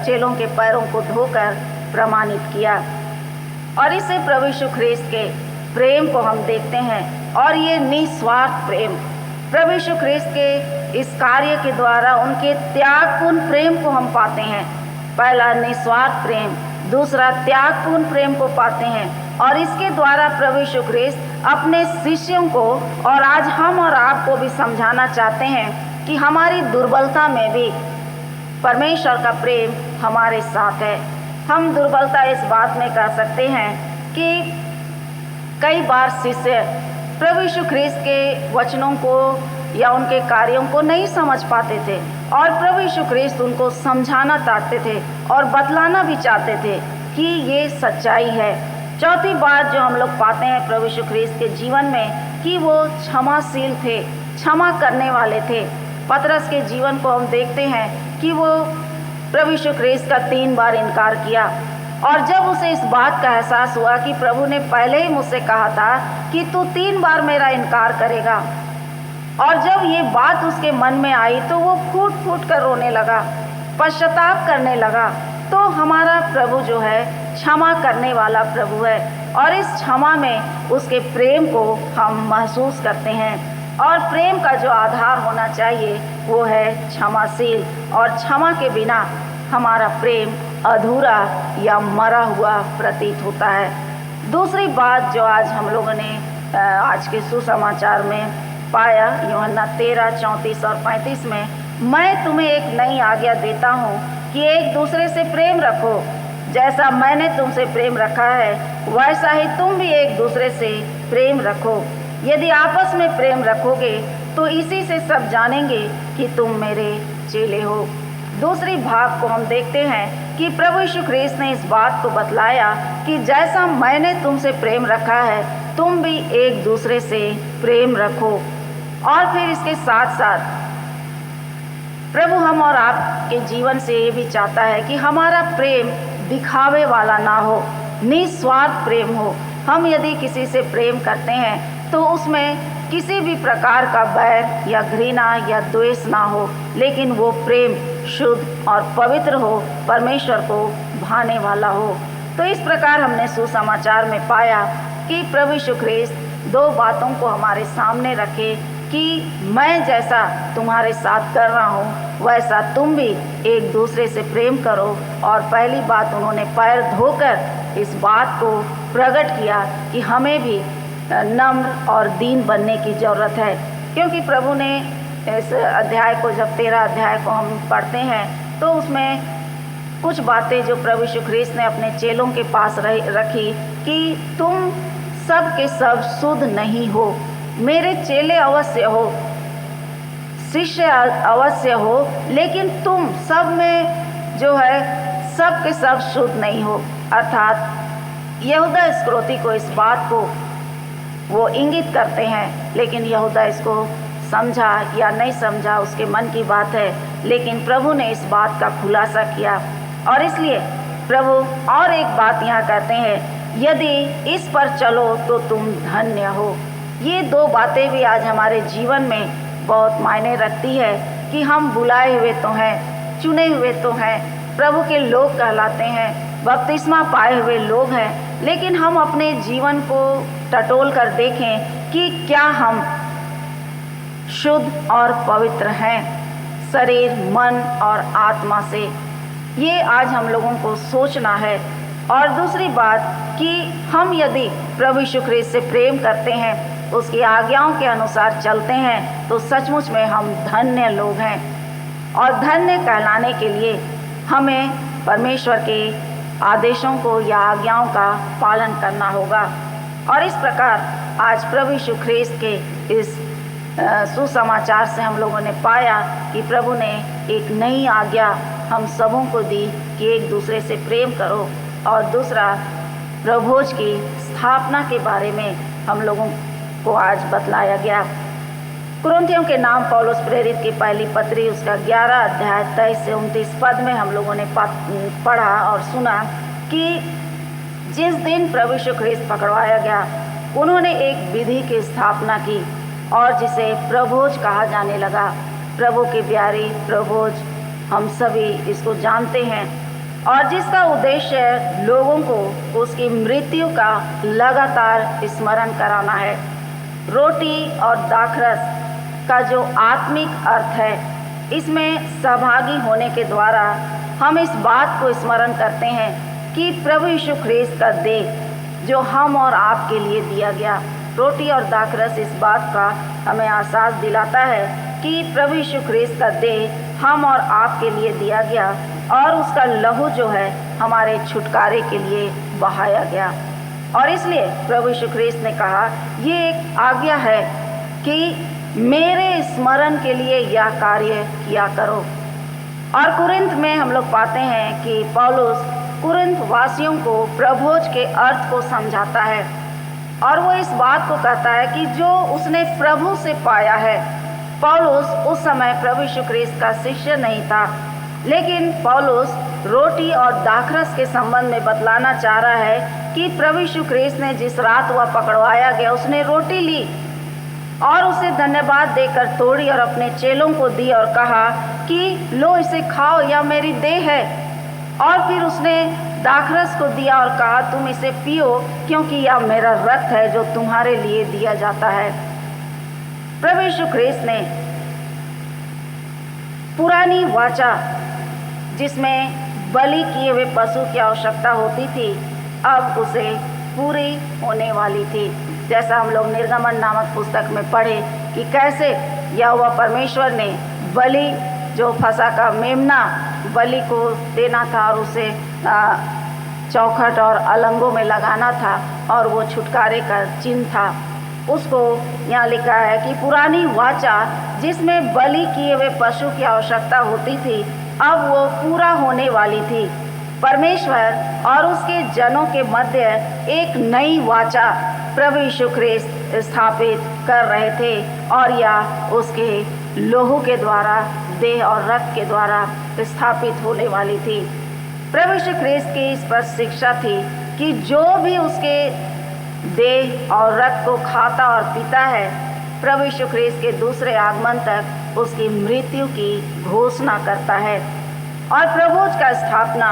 E: चेलों के पैरों को धोकर प्रमाणित किया। और इसे प्रभु यीशु ख्रीस्त के प्रेम को हम देखते हैं, और ये निस्वार्थ प्रेम प्रभु यीशु ख्रीस्त के इस कार्य के द्वारा उनके त्यागपूर्ण प्रेम को हम पाते हैं। पहला निस्वार्थ प्रेम, दूसरा त्यागपूर्ण प्रेम को पाते हैं, और इसके द्वारा प्रभु यीशु ख्रीस्त अपने शिष्यों को और आज हम और आपको भी समझाना चाहते हैं कि हमारी दुर्बलता में भी परमेश्वर का प्रेम हमारे साथ है। हम दुर्बलता इस बात में कह सकते हैं कि कई बार शिष्य प्रभु यीशु ख्रीस्त के वचनों को या उनके कार्यों को नहीं समझ पाते थे, और प्रभु यीशु ख्रीस्त उनको समझाना चाहते थे और बतलाना भी चाहते थे कि ये सच्चाई है। चौथी बात जो हम लोग पाते हैं प्रभु यीशु ख्रीस्त के जीवन में कि वो क्षमाशील थे, क्षमा करने वाले थे। पतरस के जीवन को हम देखते हैं कि वो प्रभु यीशु ख्रीस्त का 3 बार इनकार किया, और जब उसे इस बात का एहसास हुआ कि प्रभु ने पहले ही मुझसे कहा था कि तू 3 बार मेरा इनकार करेगा, और जब ये बात उसके मन में आई तो वो फूट फूट कर रोने लगा, पश्चाताप करने लगा। तो हमारा प्रभु जो है क्षमा करने वाला प्रभु है, और इस क्षमा में उसके प्रेम को हम महसूस करते हैं। और प्रेम का जो आधार होना चाहिए वो है क्षमाशील, और क्षमा के बिना हमारा प्रेम अधूरा या मरा हुआ प्रतीत होता है। दूसरी बात जो आज हम लोगों ने आज के सुसमाचार में पाया, यूहन्ना 13:34 और 35 में, मैं तुम्हें एक नई आज्ञा देता हूँ कि एक दूसरे से प्रेम रखो। जैसा मैंने तुमसे प्रेम रखा है वैसा ही तुम भी एक दूसरे से प्रेम रखो। यदि आपस में प्रेम रखोगे तो इसी से सब जानेंगे कि तुम मेरे चेले हो। दूसरी भाग को हम देखते हैं कि प्रभु यीशु ख्रीस्त ने इस बात को बतलाया कि जैसा मैंने तुमसे प्रेम रखा है तुम भी एक दूसरे से प्रेम रखो। और फिर इसके साथ साथ प्रभु हम और आपके जीवन से ये भी चाहता है कि हमारा प्रेम दिखावे वाला ना हो, निस्वार्थ प्रेम हो। हम यदि किसी से प्रेम करते हैं तो उसमें किसी भी प्रकार का बैर या घृणा या द्वेष ना हो, लेकिन वो प्रेम शुद्ध और पवित्र हो, परमेश्वर को भाने वाला हो। तो इस प्रकार हमने सुसमाचार में पाया कि प्रभु यीशु ख्रीस्त दो बातों को हमारे सामने रखे कि मैं जैसा तुम्हारे साथ कर रहा हूँ वैसा तुम भी एक दूसरे से प्रेम करो। और पहली बात उन्होंने पैर धोकर इस बात को प्रकट किया कि हमें भी नम्र और दीन बनने की ज़रूरत है, क्योंकि प्रभु ने इस अध्याय को जब 13 अध्याय को हम पढ़ते हैं तो उसमें कुछ बातें जो प्रभु यीशु ख्रीस्त ने अपने चेलों के पास रखी कि तुम सब के सब शुद्ध नहीं हो, मेरे चेले अवश्य हो, शिष्य अवश्य हो, लेकिन तुम सब में जो है सब के सब शुद्ध नहीं हो। अर्थात यहूदा इस्करियोती को इस बात को वो इंगित करते हैं, लेकिन यहूदा इसको समझा या नहीं समझा उसके मन की बात है, लेकिन प्रभु ने इस बात का खुलासा किया। और इसलिए प्रभु और एक बात यहाँ कहते हैं, यदि इस पर चलो तो तुम धन्य हो। ये दो बातें भी आज हमारे जीवन में बहुत मायने रखती है कि हम बुलाए हुए तो हैं, चुने हुए तो हैं, प्रभु के लोग कहलाते हैं, बपतिस्मा पाए हुए लोग हैं, लेकिन हम अपने जीवन को टटोल कर देखें कि क्या हम शुद्ध और पवित्र हैं शरीर, मन और आत्मा से। ये आज हम लोगों को सोचना है। और दूसरी बात कि हम यदि प्रभु यीशु ख्रीस्त से प्रेम करते हैं, उसकी आज्ञाओं के अनुसार चलते हैं, तो सचमुच में हम धन्य लोग हैं। और धन्य कहलाने के लिए हमें परमेश्वर के आदेशों को या आज्ञाओं का पालन करना होगा। और इस प्रकार आज प्रभु यीशु ख्रीस्त के इस सुसमाचार से हम लोगों ने पाया कि प्रभु ने एक नई आज्ञा हम सबों को दी कि एक दूसरे से प्रेम करो। और दूसरा प्रभोज की स्थापना के बारे में हम लोगों को आज बतलाया गया। कुरिन्थियों के नाम पौलुस प्रेरित की पहली पत्री उसका 11 अध्याय 23 से 29 पद में हम लोगों ने पढ़ा और सुना कि जिस दिन प्रभु यीशु ख्रीस्त पकड़वाया गया उन्होंने एक विधि की स्थापना की और जिसे प्रभोज कहा जाने लगा। प्रभु की प्यारी प्रभोज हम सभी इसको जानते हैं, और जिसका उद्देश्य लोगों को उसकी मृत्यु का लगातार स्मरण कराना है। रोटी और दाखरस का जो आत्मिक अर्थ है, इसमें सहभागी होने के द्वारा हम इस बात को स्मरण करते हैं कि प्रभु यीशु ख्रीस्त का देह जो हम और आपके लिए दिया गया। रोटी और दाखरस इस बात का हमें एहसास दिलाता है कि प्रभु यीशु ख्रीस्त का देह हम और आपके लिए दिया गया और उसका लहू जो है हमारे छुटकारे के लिए बहाया गया। और इसलिए प्रभु यीशु ख्रीस्त ने कहा, ये एक आज्ञा है कि मेरे स्मरण के लिए यह कार्य किया करो। और कुरिन्थ में हम लोग पाते हैं कि पौलुस कुरिन्थ वासियों को प्रभोज के अर्थ को समझाता है और वो इस बात को कहता है कि जो उसने प्रभु से पाया है। पौलुस उस समय प्रभु यीशु ख्रीस्त का शिष्य नहीं था, लेकिन पौलुस रोटी और दाखरस के संबंध में बतलाना चाह रहा है कि प्रभु यीशु ख्रीस्त ने जिस रात वह पकड़वाया गया उसने रोटी ली और उसे धन्यवाद देकर तोड़ी और अपने चेलों को दी और कहा कि लो इसे खाओ, यह मेरी देह है। और फिर उसने दाखरस को दिया और कहा तुम इसे पियो, क्योंकि यह मेरा रक्त है जो तुम्हारे लिए दिया जाता है। प्रभु यीशु ख्रीस्त ने पुरानी वाचा जिसमें बलि किए हुए पशु की आवश्यकता होती थी, अब उसे पूरी होने वाली थी। जैसा हम लोग निर्गमन नामक पुस्तक में पढ़े कि कैसे यहोवा परमेश्वर ने बलि जो फसह का मेमना बलि को देना था और उसे चौखट और अलंगों में लगाना था और वो छुटकारे का चिन्ह था। उसको यहाँ लिखा है कि पुरानी वाचा जिसमें बलि किए हुए पशु की आवश्यकता होती थी, अब वो पूरा होने वाली थी। परमेश्वर और उसके जनों के मध्य एक नई वाचा प्रभु यीशु ख्रिस्त स्थापित कर रहे थे और यह उसके लोहू के द्वारा, देह और रक्त के द्वारा स्थापित होने वाली थी। प्रभु यीशु ख्रिस्त की स्पष्ट शिक्षा थी कि जो भी उसके देह और रक्त को खाता और पीता है, प्रभु यीशु ख्रिस्त के दूसरे आगमन तक उसकी मृत्यु की घोषणा करता है। और प्रभुज का स्थापना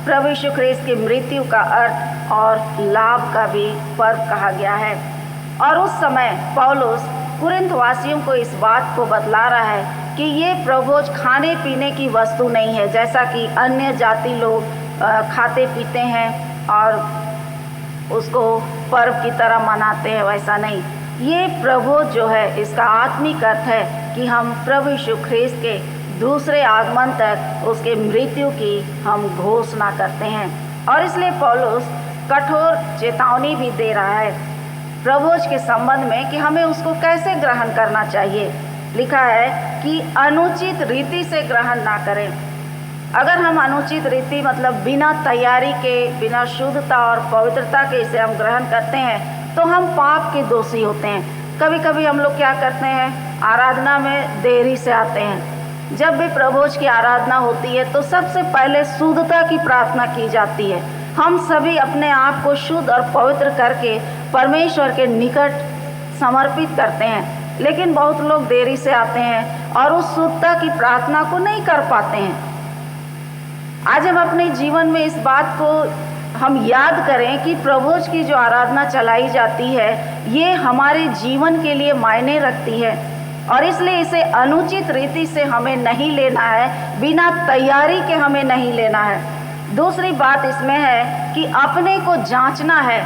E: प्रभु यीशु ख्रिस्त की मृत्यु का अर्थ और लाभ का भी पर्व कहा गया है। और उस समय पौलुस कुरिन्थ वासियों को इस बात को बतला रहा है कि ये प्रभुज खाने पीने की वस्तु नहीं है, जैसा कि अन्य जाति लोग खाते पीते हैं और उसको पर्व की तरह मनाते हैं, वैसा नहीं। ये प्रभु जो है, इसका आत्मिक अर्थ है कि हम प्रभु यीशु ख्रिस्त के दूसरे आगमन तक उसके मृत्यु की हम घोषणा करते हैं। और इसलिए पौलुस कठोर चेतावनी भी दे रहा है प्रभुज के संबंध में कि हमें उसको कैसे ग्रहण करना चाहिए। लिखा है कि अनुचित रीति से ग्रहण ना करें। अगर हम अनुचित रीति मतलब बिना तैयारी के, बिना शुद्धता और पवित्रता के इसे हम ग्रहण करते हैं तो हम पाप के दोषी होते हैं। कभी कभी हम लोग क्या करते हैं, आराधना में देरी से आते हैं। जब भी प्रभुज की आराधना होती है तो सबसे पहले शुद्धता की प्रार्थना की जाती है। हम सभी अपने आप को शुद्ध और पवित्र करके परमेश्वर के निकट समर्पित करते हैं, लेकिन बहुत लोग देरी से आते हैं और उस शुद्धता की प्रार्थना को नहीं कर पाते हैं। आज हम अपने जीवन में इस बात को हम याद करें कि प्रभुज की जो आराधना चलाई जाती है ये हमारे जीवन के लिए मायने रखती है और इसलिए इसे अनुचित रीति से हमें नहीं लेना है, बिना तैयारी के हमें नहीं लेना है। दूसरी बात इसमें है कि अपने को जांचना है।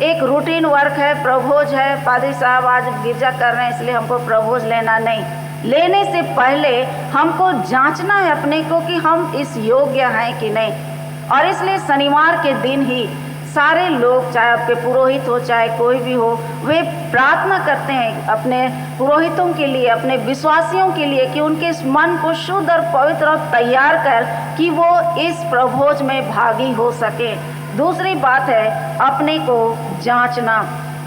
E: एक रूटीन वर्क है, प्रभुज है, पादरी साहब आज गिरजा कर रहे हैं इसलिए हमको प्रभुज लेना नहीं। लेने से पहले हमको जांचना है अपने को कि हम इस योग्य हैं कि नहीं। और इसलिए शनिवार के दिन ही सारे लोग, चाहे आपके पुरोहित हो चाहे कोई भी हो, वे प्रार्थना करते हैं अपने पुरोहितों के लिए, अपने विश्वासियों के लिए कि उनके इस मन को शुद्ध और पवित्र और तैयार कर कि वो इस प्रभोज में भागी हो सके। दूसरी बात है अपने को जांचना,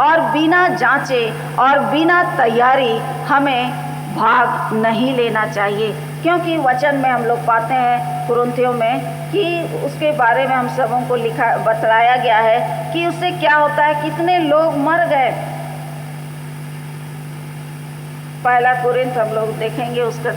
E: और बिना जांचे और बिना तैयारी हमें भाग नहीं लेना चाहिए, क्योंकि वचन में हम लोग पाते हैं कुरिन्थियों में कि उसके बारे में हम सबों को बतलाया गया है कि उससे क्या होता है, कितने लोग मर गए। पहला कुरिन्थ हम लोग देखेंगे, उसका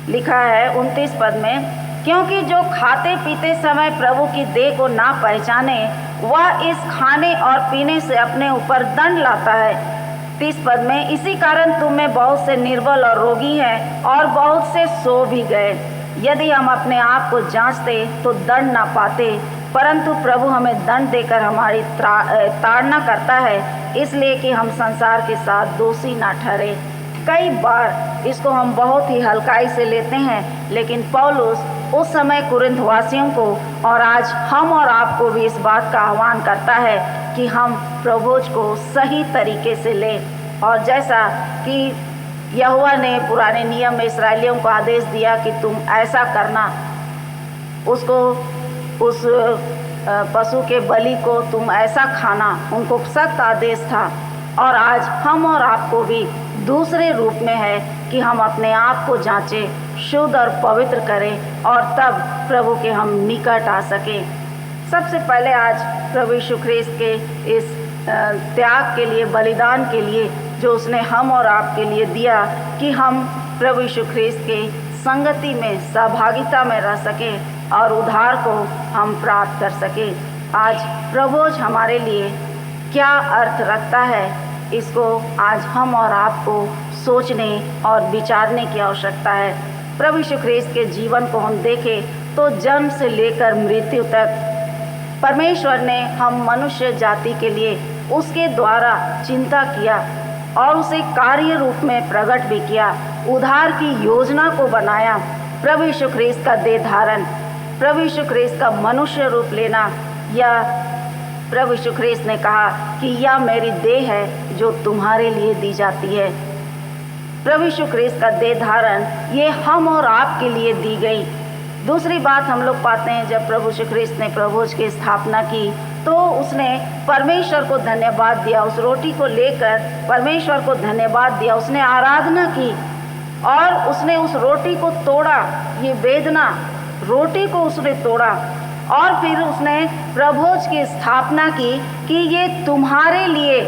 E: लिखा है 29 पद में, क्योंकि जो खाते पीते समय प्रभु की देह को ना पहचाने वह इस खाने और पीने से अपने ऊपर दंड लाता है। 30 पद में, इसी कारण तुम में बहुत से निर्बल और रोगी हैं और बहुत से सो भी गए। यदि हम अपने आप को जांचते तो दंड ना पाते, परंतु प्रभु हमें दंड देकर हमारी ताड़ना करता है, इसलिए कि हम संसार के साथ दोषी ना ठहरे। कई बार इसको हम बहुत ही हल्काई से लेते हैं, लेकिन पौलुस उस समय कुरिन्थ वासियों को और आज हम और आपको भी इस बात का आह्वान करता है कि हम प्रभुज को सही तरीके से लें। और जैसा कि यहोवा ने पुराने नियम में इस्राएलियों को आदेश दिया कि तुम ऐसा करना, उसको उस पशु के बलि को तुम ऐसा खाना, उनको सख्त आदेश था। और आज हम और आपको भी दूसरे रूप में है कि हम अपने आप को जांचें, शुद्ध और पवित्र करें और तब प्रभु के हम निकट आ सकें। सबसे पहले आज प्रभु यीशु ख्रिस्त के इस त्याग के लिए, बलिदान के लिए जो उसने हम और आपके लिए दिया कि हम प्रभु यीशु ख्रिस्त के संगति में, सहभागिता में रह सकें और उद्धार को हम प्राप्त कर सकें। आज प्रभुज हमारे लिए क्या अर्थ रखता है, इसको आज हम और आपको सोचने और विचारने की आवश्यकता है। प्रभु यीशु ख्रिस्त के जीवन को हम देखें तो जन्म से लेकर मृत्यु तक परमेश्वर ने हम मनुष्य जाति के लिए उसके द्वारा चिंता किया और उसे कार्य रूप में प्रकट भी किया। उद्धार की योजना को बनाया। प्रभु यीशु ख्रिस्त का देह धारण, प्रभु यीशु ख्रिस्त का मनुष्य रूप लेना, या प्रभु यीशु ख्रिस्त ने कहा कि यह मेरी देह है जो तुम्हारे लिए दी जाती है। प्रभु यीशु ख्रीस्त का देह धारण ये हम और आपके लिए दी गई। दूसरी बात हम लोग पाते हैं, जब प्रभु यीशु ख्रीस्त ने प्रभुभोज की स्थापना की तो उसने परमेश्वर को धन्यवाद दिया, उस रोटी को लेकर परमेश्वर को धन्यवाद दिया, उसने आराधना की और उसने उस रोटी को तोड़ा। ये वेदना रोटी को उसने तोड़ा और फिर उसने प्रभुभोज की स्थापना की कि ये तुम्हारे लिए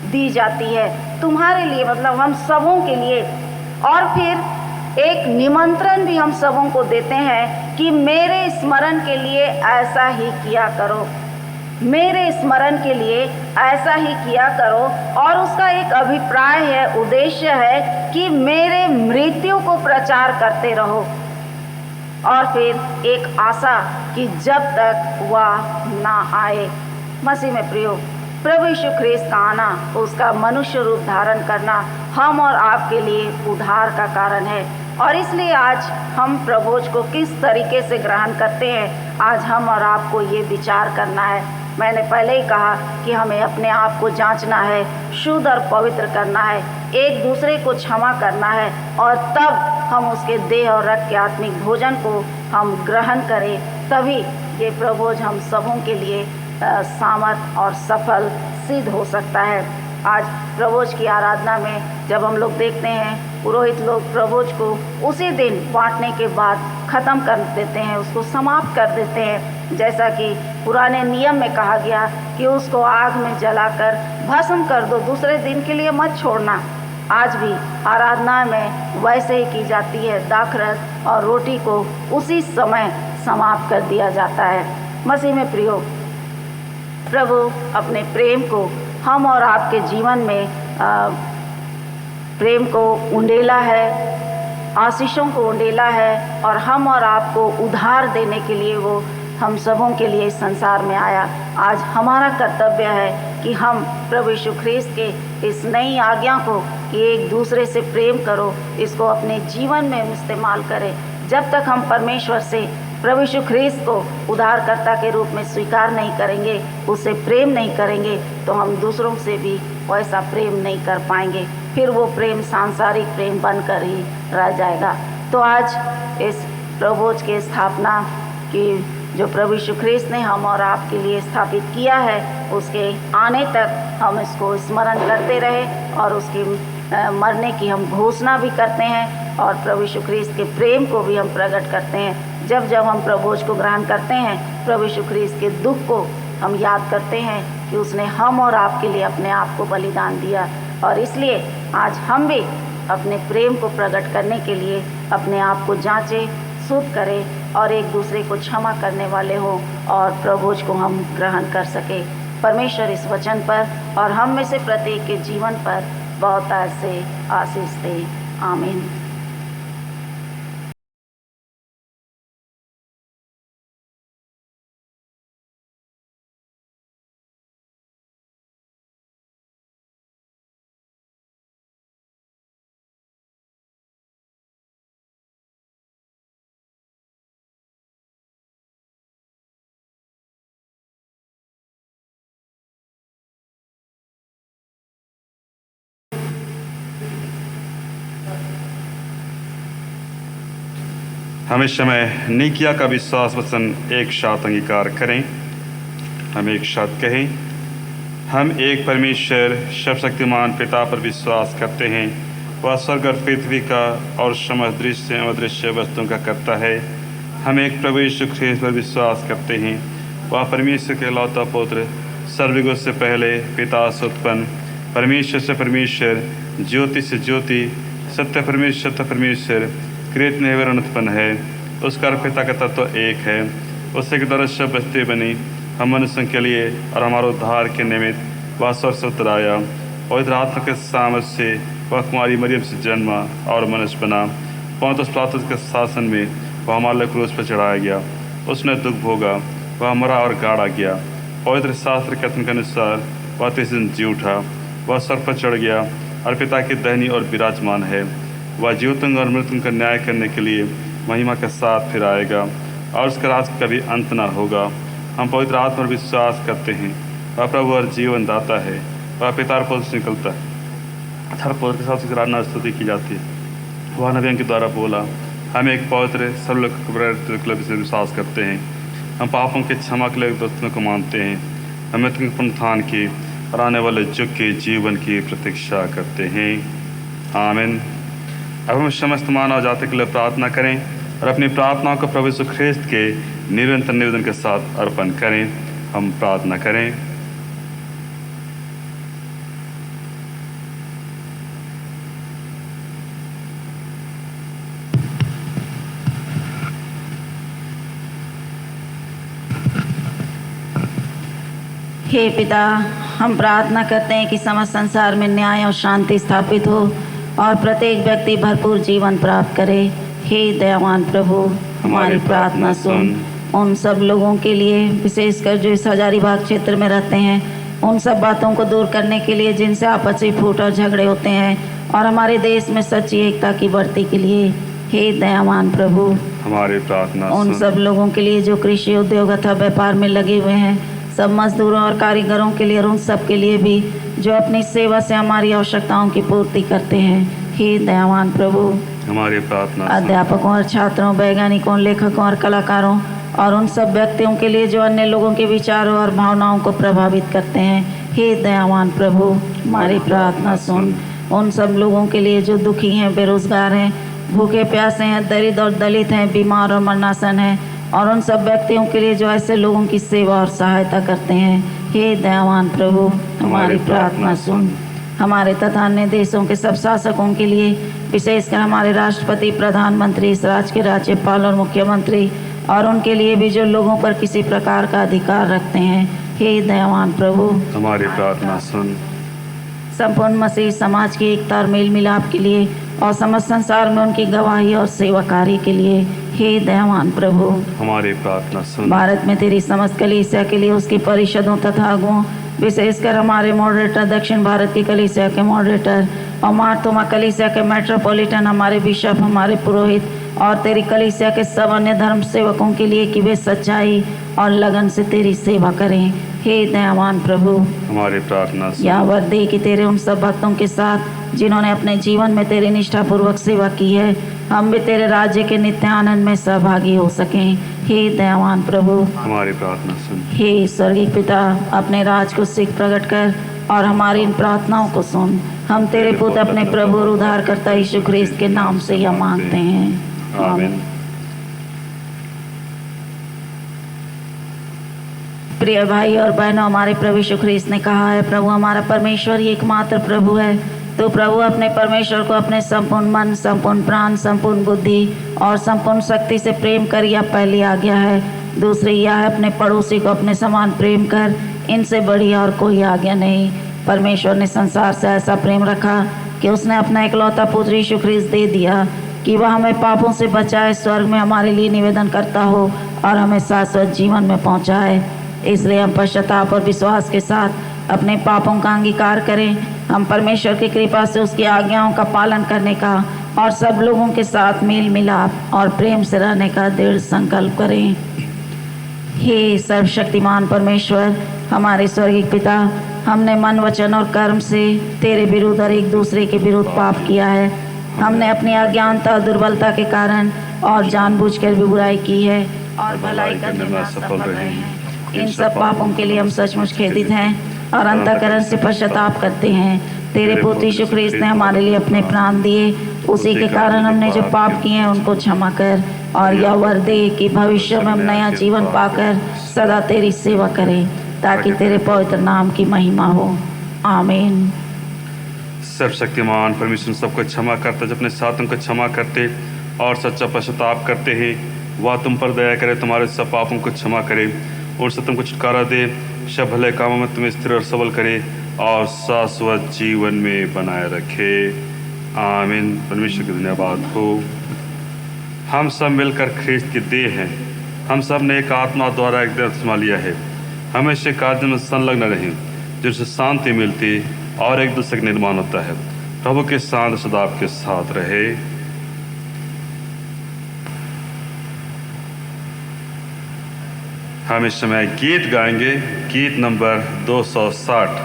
E: दी जाती है, तुम्हारे लिए मतलब हम सबों के लिए। और फिर एक निमंत्रण भी हम सबों को देते हैं कि मेरे स्मरण के लिए ऐसा ही किया करो, मेरे स्मरण के लिए ऐसा ही किया करो। और उसका एक अभिप्राय है, उद्देश्य है कि मेरे मृत्यु को प्रचार करते रहो। और फिर एक आशा कि जब तक वह ना आए। मसीह में प्रियो, प्रभु यीशु ख्रीस्त का आना, उसका मनुष्य रूप धारण करना हम और आपके लिए उद्धार का कारण है। और इसलिए आज हम प्रभुज को किस तरीके से ग्रहण करते हैं, आज हम और आपको ये विचार करना है। मैंने पहले ही कहा कि हमें अपने आप को जांचना है, शुद्ध और पवित्र करना है, एक दूसरे को क्षमा करना है और तब हम उसके देह और रक्त के आत्मिक भोजन को हम ग्रहण करें। तभी ये प्रभुज हम सबों के लिए सामर्थ और सफल सिद्ध हो सकता है। आज प्रभुज की आराधना में जब हम लोग देखते हैं, पुरोहित लोग प्रभुज को उसी दिन बांटने के बाद ख़त्म कर देते हैं, उसको समाप्त कर देते हैं। जैसा कि पुराने नियम में कहा गया कि उसको आग में जलाकर भस्म कर दो, दूसरे दिन के लिए मत छोड़ना। आज भी आराधना में वैसे ही की जाती है, दाखरस और रोटी को उसी समय समाप्त कर दिया जाता है। मसीह में प्रियो, प्रभु अपने प्रेम को हम और आपके जीवन में प्रेम को उंडेला है, आशीषों को उंडेला है और हम और आपको उद्धार देने के लिए वो हम सबों के लिए इस संसार में आया। आज हमारा कर्तव्य है कि हम प्रभु यीशु ख्रीस्त के इस नई आज्ञा को कि एक दूसरे से प्रेम करो, इसको अपने जीवन में इस्तेमाल करें। जब तक हम परमेश्वर से प्रभु यीशु ख्रीस्त को उद्धारकर्ता के रूप में स्वीकार नहीं करेंगे, उससे प्रेम नहीं करेंगे, तो हम दूसरों से भी वैसा प्रेम नहीं कर पाएंगे। फिर वो प्रेम सांसारिक प्रेम बनकर ही रह जाएगा। तो आज इस प्रभुभोज की स्थापना की जो प्रभु यीशु ख्रीस्त ने हम और आपके लिए स्थापित किया है, उसके आने तक हम इसको स्मरण करते रहे और उसके मरने की हम घोषणा भी करते हैं और प्रभु यीशु ख्रीस्त के प्रेम को भी हम प्रकट करते हैं। जब जब हम प्रभुभोज को ग्रहण करते हैं, प्रभु यीशु ख्रीस्त के दुख को हम याद करते हैं कि उसने हम और आपके लिए अपने आप को बलिदान दिया। और इसलिए आज हम भी अपने प्रेम को प्रकट करने के लिए अपने आप को जांचें, शुद्ध करें और एक दूसरे को क्षमा करने वाले हों और प्रभुभोज को हम ग्रहण कर सके। परमेश्वर इस वचन पर और हम में से प्रत्येक के जीवन पर बहुत ऐसे आशीष दे। आमीन।
A: हम इस समय नीकिया का विश्वास वचन एक साथ अंगीकार करें। हम एक साथ कहें, हम एक परमेश्वर सर्वशक्तिमान पिता पर विश्वास करते हैं। वह स्वर्ग और पृथ्वी का और समस्त दृश्य अदृश्य वस्तुओं का करता है। हम एक प्रभु यीशु ख्रीस्त पर विश्वास करते हैं। वह परमेश्वर के इकलौता पुत्र, सर्वयुगों से पहले पिता से उत्पन्न, परमेश्वर से परमेश्वर, ज्योति से ज्योति, सत्य परमेश्वर, कृत निवरण उत्पन्न है। उसका पिता का तत्व एक है। उससे के द्वारा सब बस्ती बनी, हम मनुष्यों के लिए और हमारे उद्धार के निमित्त वह स्वर्ग से उतर आया। पवित्र आत्मा के सामर्थ्य से वह कुमारी मरियम से जन्मा और मनुष्य बना। पौंतुस पिलातुस के शासन में वह हमारे क्रूस पर चढ़ाया गया। उसने दुख भोगा, वह मरा और गाड़ा गया। पवित्र शास्त्र कथन के अनुसार वह तीसरे दिन जी उठा। वह स्वर्ग पर चढ़ गया और पिता की दाहिनी ओर विराजमान है। वह जीवितों और मृतकों का न्याय करने के लिए महिमा के साथ फिर आएगा और उसका राज कभी अंत न होगा। हम पवित्र आत्मा पर विश्वास करते हैं। वह प्रभु और जीवन दाता है। वह पिता और पुत्र से निकलता है हर पवित्र के साथ उसकी आराधना स्तुति की जाती है। वह नबियों के द्वारा बोला, हम एक पवित्र सर्वलोक से विश्वास करते हैं। हम पापों के क्षमा के लिए दोस्तों को मानते हैं। हमें तुम पुनरुत्थान की और आने वाले युग के जीवन की प्रतीक्षा करते हैं। आमीन। अब हम समस्त मानव जाति के लिए प्रार्थना करें और अपनी प्रार्थनाओं को प्रभु यीशु ख्रिस्त के निरंतर निवेदन के साथ अर्पण करें। हम प्रार्थना करें।
E: हे पिता, हम प्रार्थना करते हैं कि समस्त संसार में न्याय और शांति स्थापित हो और प्रत्येक व्यक्ति भरपूर जीवन प्राप्त करे। हे दयावान प्रभु, हमारी प्रार्थना सुन। उन सब लोगों के लिए, विशेषकर जो इस हजारीबाग क्षेत्र में रहते हैं, उन सब बातों को दूर करने के लिए जिनसे आपसी फूट और झगड़े होते हैं, और हमारे देश में सच्ची एकता की बढ़ती के लिए, हे दयावान प्रभु,
A: हमारी प्रार्थना
E: उन
A: सुन।
E: सब लोगों के लिए जो कृषि उद्योग अथवा व्यापार में लगे हुए हैं, सब मजदूरों और कारीगरों के लिए, और उन सब के लिए भी जो अपनी सेवा से हमारी आवश्यकताओं की पूर्ति करते हैं, हे दयावान प्रभु,
A: हमारी प्रार्थना सुन।
E: अध्यापकों और छात्रों, वैज्ञानिकों, लेखकों और कलाकारों, और उन सब व्यक्तियों के लिए जो अन्य लोगों के विचारों और भावनाओं को प्रभावित करते हैं, हे दयावान प्रभु, हमारी प्रार्थना सुन। उन सब लोगों के लिए जो दुखी हैं, बेरोजगार हैं, भूखे प्यासे हैं, दरिद्र और दलित हैं, बीमार और मरनासन हैं, और उन सब व्यक्तियों के लिए जो ऐसे लोगों की सेवा और सहायता करते हैं, हे दयावान प्रभु, हमारी प्रार्थना सुन। हमारे तथा अन्य देशों के सब शासकों के लिए, विशेषकर हमारे राष्ट्रपति, प्रधानमंत्री, इस राज्य के राज्यपाल और मुख्यमंत्री, और उनके लिए भी जो लोगों पर किसी प्रकार का अधिकार रखते हैं, हे दयावान प्रभु,
A: हमारी प्रार्थना सुन।
E: संपूर्ण मसीह समाज की एकता और मेल मिलाप के लिए, और समस्त संसार में उनकी गवाही और सेवाकारी के लिए, हे दयावान प्रभु,
A: हमारी प्रार्थना सुन।
E: भारत में तेरी समस्त कलीसिया के लिए, उसकी परिषदों तथा अगुओं, विशेषकर हमारे मॉडरेटर, दक्षिण भारत की कलीसिया के मॉडरेटर, और मार्तोमा कलीसिया के मेट्रोपॉलिटन, हमारे बिशप, हमारे पुरोहित, और तेरी कलीसिया के सब अन्य धर्म सेवकों के लिए कि वे सच्चाई और लगन से तेरी सेवा करें, हे दयावान प्रभु,
A: हमारी प्रार्थना सुन।
E: या वर दे कि तेरे उन सब भक्तों के साथ जिन्होंने अपने जीवन में तेरी निष्ठापूर्वक सेवा की है, हम भी तेरे राज्य के नित्य आनंद में सहभागी हो सकें, हे दयावान प्रभु,
A: हमारी प्रार्थना सुन।
E: हे स्वर्गीय पिता, अपने राज को शीघ्र प्रकट कर और हमारी इन प्रार्थनाओं को सुन। हम तेरे पुत्र अपने प्रभु और उद्धारकर्ता यीशु ख्रिस्त के नाम से यह मांगते हैं,
A: आमीन।
E: प्रिय भाई और बहनों, हमारे प्रभु यीशु ख्रिस्त ने कहा है, प्रभु हमारा परमेश्वर ही एकमात्र प्रभु है। तो प्रभु अपने परमेश्वर को अपने संपूर्ण मन, संपूर्ण प्राण, संपूर्ण बुद्धि और संपूर्ण शक्ति से प्रेम कर, यह पहली आज्ञा है। दूसरी यह है, अपने पड़ोसी को अपने समान प्रेम कर। इनसे बड़ी और कोई आज्ञा नहीं। परमेश्वर ने संसार से ऐसा प्रेम रखा कि उसने अपना इकलौता पुत्र यीशु ख्रिस्त दे दिया कि वह हमें पापों से बचाए, स्वर्ग में हमारे लिए निवेदन करता हो और हमें शाश्वत जीवन में पहुँचाए। इसलिए हम पश्चाताप और विश्वास के साथ अपने पापों का अंगीकार करें। हम परमेश्वर की कृपा से उसकी आज्ञाओं का पालन करने का और सब लोगों के साथ मेल मिलाप और प्रेम से रहने का दृढ़ संकल्प करें। हे सर्वशक्तिमान परमेश्वर, हमारे स्वर्गीय पिता, हमने मन, वचन और कर्म से तेरे विरुद्ध और एक दूसरे के विरुद्ध पाप किया है। हमने अपनी अज्ञानता और दुर्बलता के कारण और जानबूझकर भी बुराई की है और भलाई करने में असफल रहे हैं। इन सब पापों के लिए हम सचमुच खेदित हैं और अंतःकरण से पश्चाताप करते हैं। तेरे पुत्र यीशु ख्रिस्त ने हमारे लिए अपने प्राण दिए, उसी के कारण हमने जो पाप किए हैं उनको क्षमा कर और यह वर दे कि भविष्य में हम नया जीवन पाकर सदा तेरी सेवा करें, ताकि तेरे पवित्र नाम की महिमा हो। आमीन।
A: सर्वशक्तिमान परमेश्वर सबको क्षमा करता, जब अपने साथों को क्षमा करते और सच्चा पश्चाताप करते हैं, वह तुम पर दया करे, तुम्हारे सब पापों को क्षमा करे और से तुमको छुटकारा दे, सब भले कामों में तुम्हें स्थिर और सबल करे और शाश्वत जीवन में बनाए रखे। आमीन। परमेश्वर की धन्यवाद हो। हम सब मिलकर ख्रिस्त की देह हैं। हम सब ने एक आत्मा द्वारा एक देह संभाल लिया है। हमेशा कार्य में संलग्न रहें, जिससे शांति मिलती और एक दूसरे का निर्माण होता है। प्रभु के शांत सदा आपके साथ रहे। हम इस समय गीत गाएंगे, गीत नंबर 260।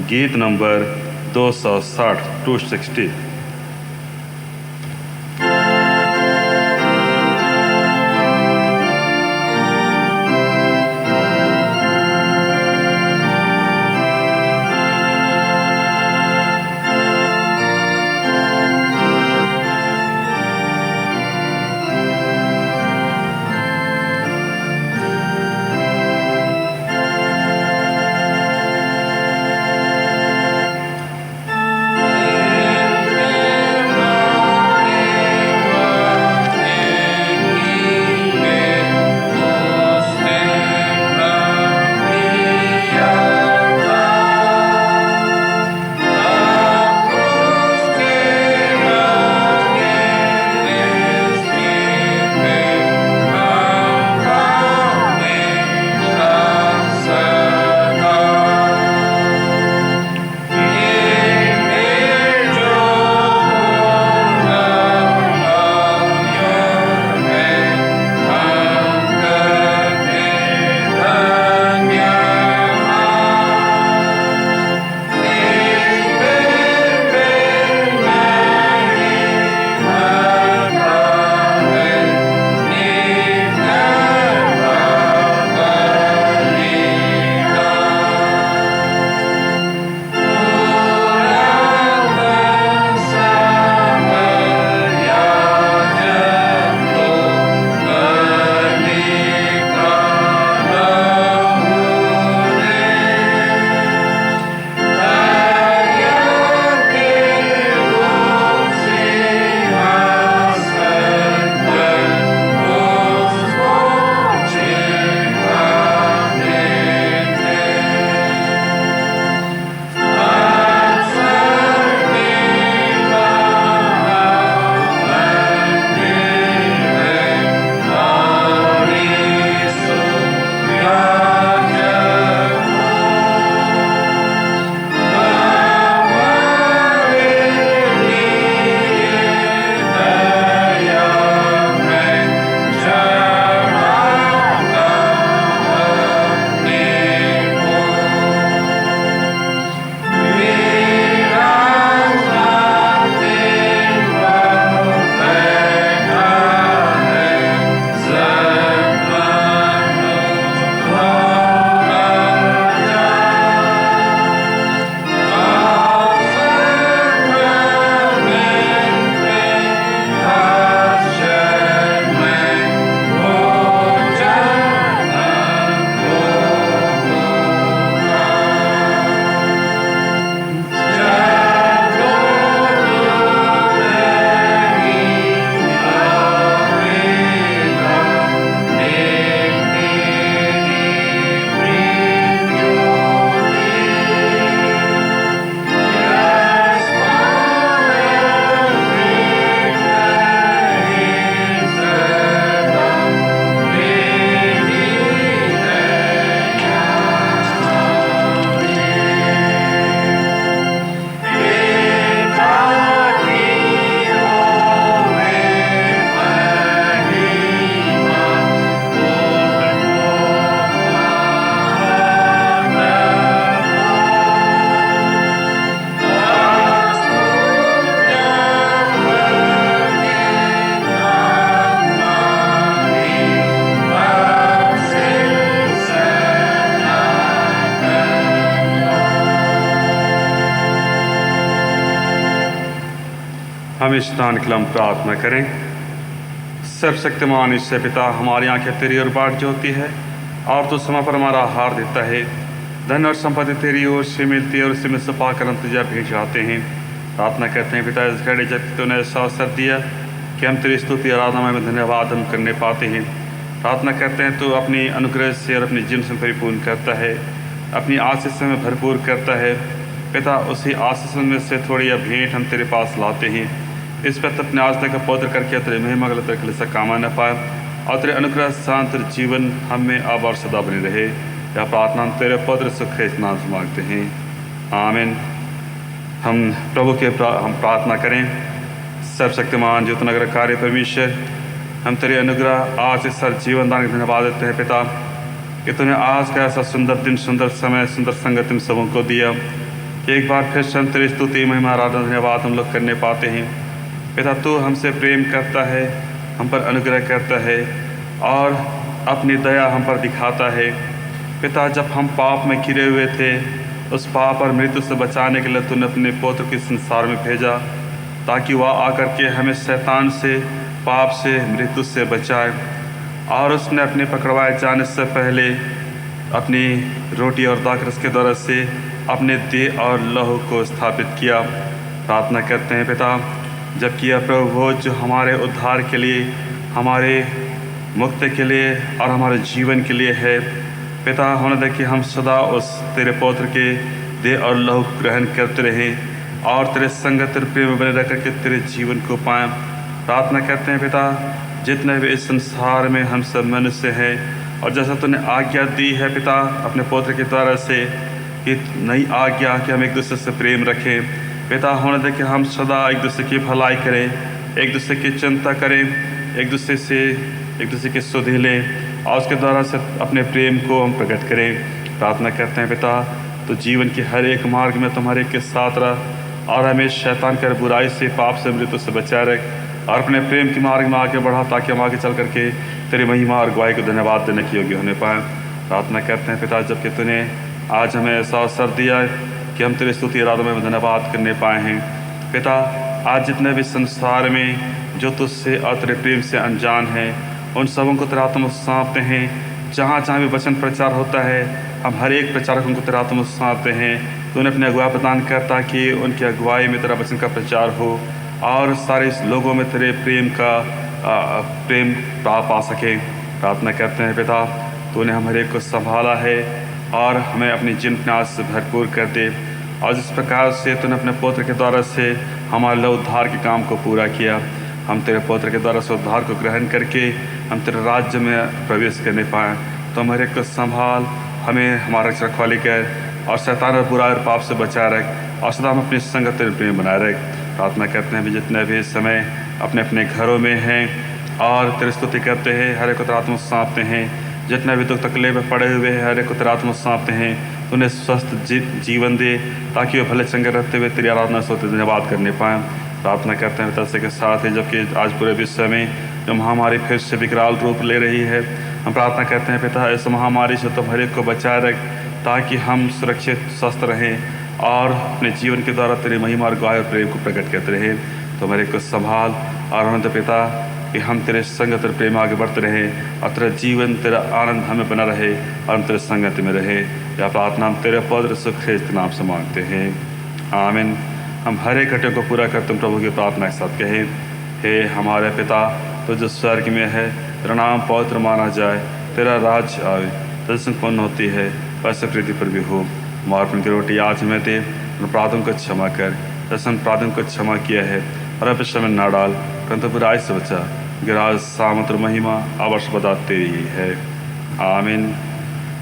A: गीत नंबर 260 260। हम स्नान के लिए हम प्रार्थना करें। सर्वशक्तिमान ईश्वर पिता, हमारी आंखें तेरी ओर बाट जोती है और तो समय पर हमारा आहार देता है। धन और संपत्ति तेरी ओर से मिलती है और उसी में से पाकर हम तुझे भेंट चढ़ाते हैं। प्रार्थना करते हैं पिता, इस घड़ी जब तूने ऐसा अवसर दिया कि हम तेरी स्तुति आराधना में धन्यवाद हम करने पाते हैं। प्रार्थना करते हैं तो अपनी अनुग्रह से और अपनी जीवन से परिपूर्ण करता है, अपनी आशीष में भरपूर करता है। पिता, उसी आशीष में से थोड़ी या भेंट हम तेरे पास लाते हैं। इस पर अपने आस्था का पवित्र करके तेरे महिमा गलत रखने से कामा न पाए और तेरे अनुग्रह शांत जीवन हम में अब और सदा बनी रहे। यह प्रार्थना हम तेरे पवित्र सुख नाम से मांगते हैं, आमीन। हम प्रभु के हम प्रार्थना करें। सर्वशक्तिमान जो नगर कार्य परमेश्वर, हम तेरे अनुग्रह आज इस सर जीवन दान के धन्यवाद देते हैं पिता कि तूने आज का ऐसा सुंदर दिन, सुंदर समय, सुंदर संगत इन सबों को दिया। कि एक बार फिर से हम तेरी स्तुति महिमा आराधना धन्यवाद हम लोग करने पाते हैं। पिता, तू हमसे प्रेम करता है, हम पर अनुग्रह करता है और अपनी दया हम पर दिखाता है। पिता, जब हम पाप में घिरे हुए थे, उस पाप और मृत्यु से बचाने के लिए तूने अपने पुत्र के संसार में भेजा, ताकि वह आकर के हमें शैतान से, पाप से, मृत्यु से बचाए। और उसने अपने पकड़वाए जाने से पहले अपनी रोटी और दाखरस के द्वारा से अपने देह और लहू को स्थापित किया। प्रार्थना करते हैं पिता, जबकि यह प्रभु वो जो हमारे उद्धार के लिए, हमारे मुक्ति के लिए और हमारे जीवन के लिए है। पिता, होने दे कि हम सदा उस तेरे पौत्र के देह और लहू ग्रहण करते रहें और तेरे संगत, तेरे प्रेम में बने रह करके तेरे जीवन को पाएं। प्रार्थना करते हैं पिता, जितने भी इस संसार में हम सब मनुष्य हैं, और जैसा तूने आज्ञा दी है पिता अपने पौत्र के द्वारा से, कि नई आज्ञा कि हम एक दूसरे से प्रेम रखें। पिता, होने दे कि हम सदा एक दूसरे की भलाई करें, एक दूसरे की चिंता करें, एक दूसरे की सुधि लें और उसके द्वारा से अपने प्रेम को हम प्रकट करें। प्रार्थना करते हैं पिता, तो जीवन के हर एक मार्ग में तुम्हारे के साथ रह और हमें शैतान कर बुराई से, पाप से, मृत्यु से बचाए रख और अपने प्रेम के मार्ग में आगे बढ़ा, ताकि हम आगे चल करके तेरी महिमा और गवाही को धन्यवाद देने के योग्य होने पाएँ। प्रार्थना करते हैं पिता, जबकि तूने आज हमें ऐसा अवसर दिया है कि हम तेरी स्तुति आराधना में धन्यवाद करने पाए हैं। पिता, आज जितने भी संसार में जो तुझसे और तेरे प्रेम से अनजान हैं, उन सबों को तेरा आत्मा सौंपते हैं। जहाँ जहाँ भी वचन प्रचार होता है, हम हर एक प्रचारकों को तेरा आत्मा सौंपते हैं। तूने अपने अगुवाई प्रदान कर, ताकि उनकी अगुवाई में तेरा वचन का प्रचार हो और सारे लोगों में तेरे प्रेम पा सकें। प्रार्थना करते हैं पिता, तूने हम हर एक को संभाला है और हमें अपनी जिम्नाज से भरपूर कर दे। और जिस प्रकार से तूने अपने पुत्र के द्वारा से हमारे लिए उद्धार के काम को पूरा किया, हम तेरे पुत्र के द्वारा से उद्धार को ग्रहण करके हम तेरे राज्य में प्रवेश करने पाएँ। तो हमारे को संभाल, हमें हमारा रखवाली कर और शैतान और बुराई और पाप से बचाए रख और सदा हम अपनी संगत तेरे प्रेम बनाए रख। प्रार्थना करते हैं भी जितने भी इस समय अपने अपने घरों में हैं और तेरी स्तुति करते हैं, हर एक को तेरा आत्मा सौंपते हैं। जितने भी दुख तकलीफ में पड़े हुए हैं, हर एक को तेरा आत्मा सौंपते हैं। उन्हें स्वस्थ जीवन दे, ताकि वे भले चंगे रहते हुए तेरी आराधना सोते धन्यवाद करने पाएँ। प्रार्थना करते हैं तरह के साथ ही, जबकि आज पूरे विश्व में जो महामारी फिर से विकराल रूप ले रही है, हम प्रार्थना करते हैं पिता, इस महामारी से तुम हर एक को बचाए रख, ताकि हम सुरक्षित स्वस्थ रहें और अपने जीवन के द्वारा तेरी महिमा और गवाही और प्रेम को प्रकट करते रहें। तो हमारे को संभाल और अनंत पिता, कि हम तेरे संगत और प्रेम आगे बढ़ते रहें और तेरा जीवन, तेरा आनंद हमें बना रहे और हम तेरे संगत में रहे। यह प्रार्थना हम तेरे पवित्र सुख्रिस्त के नाम से मांगते हैं, आमीन। हम हर एक घटना को पूरा कर तुम प्रभु की प्रार्थना के साथ कहें, हे हमारे पिता, तो जो स्वर्ग में है, तेरा नाम पवित्र माना जाए, तेरा राज्य आए, तेरी संपूर्ण होती है वैसे पृथ्वी पर भी हो। हमारे अपनी रोटी आज हमें दे, अपराधों को क्षमा कर जैसे अपराधों को क्षमा किया है, और अवश्य में ना डाल परंतु बुराई से बचा, गिराज सामत और महिमा अवश्य बता तेरी है, आमीन।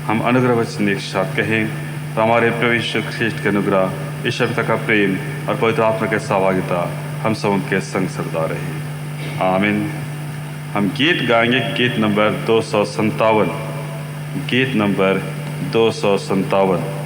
A: हम अनुग्रह वचन एक साथ कहें, तो हमारे प्रभु यीशु ख्रीष्ट के अनुग्रह, ईश्वर पिता का प्रेम और पवित्र आत्मा के सहभागिता हम सब के संग सदा रहे, आमीन। हम गीत गाएंगे, गीत नंबर 257, गीत नंबर 257।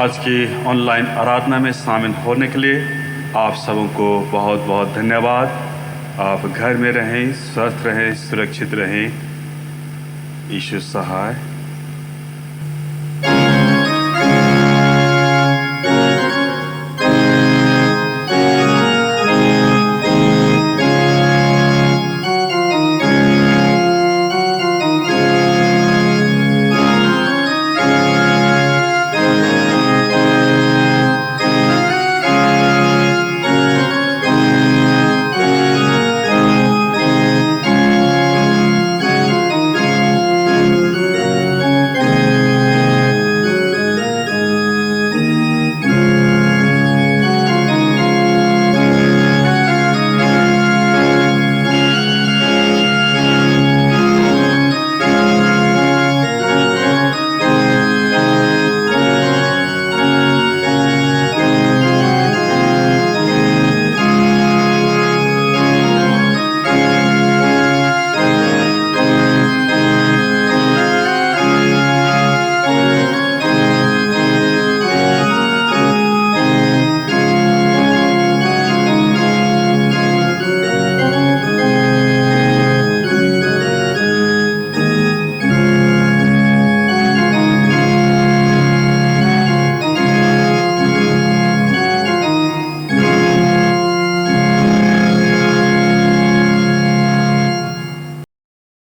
A: आज की ऑनलाइन आराधना में शामिल होने के लिए आप सबों को बहुत बहुत धन्यवाद। आप घर में रहें, स्वस्थ रहें, सुरक्षित रहें। यीशु सहाय।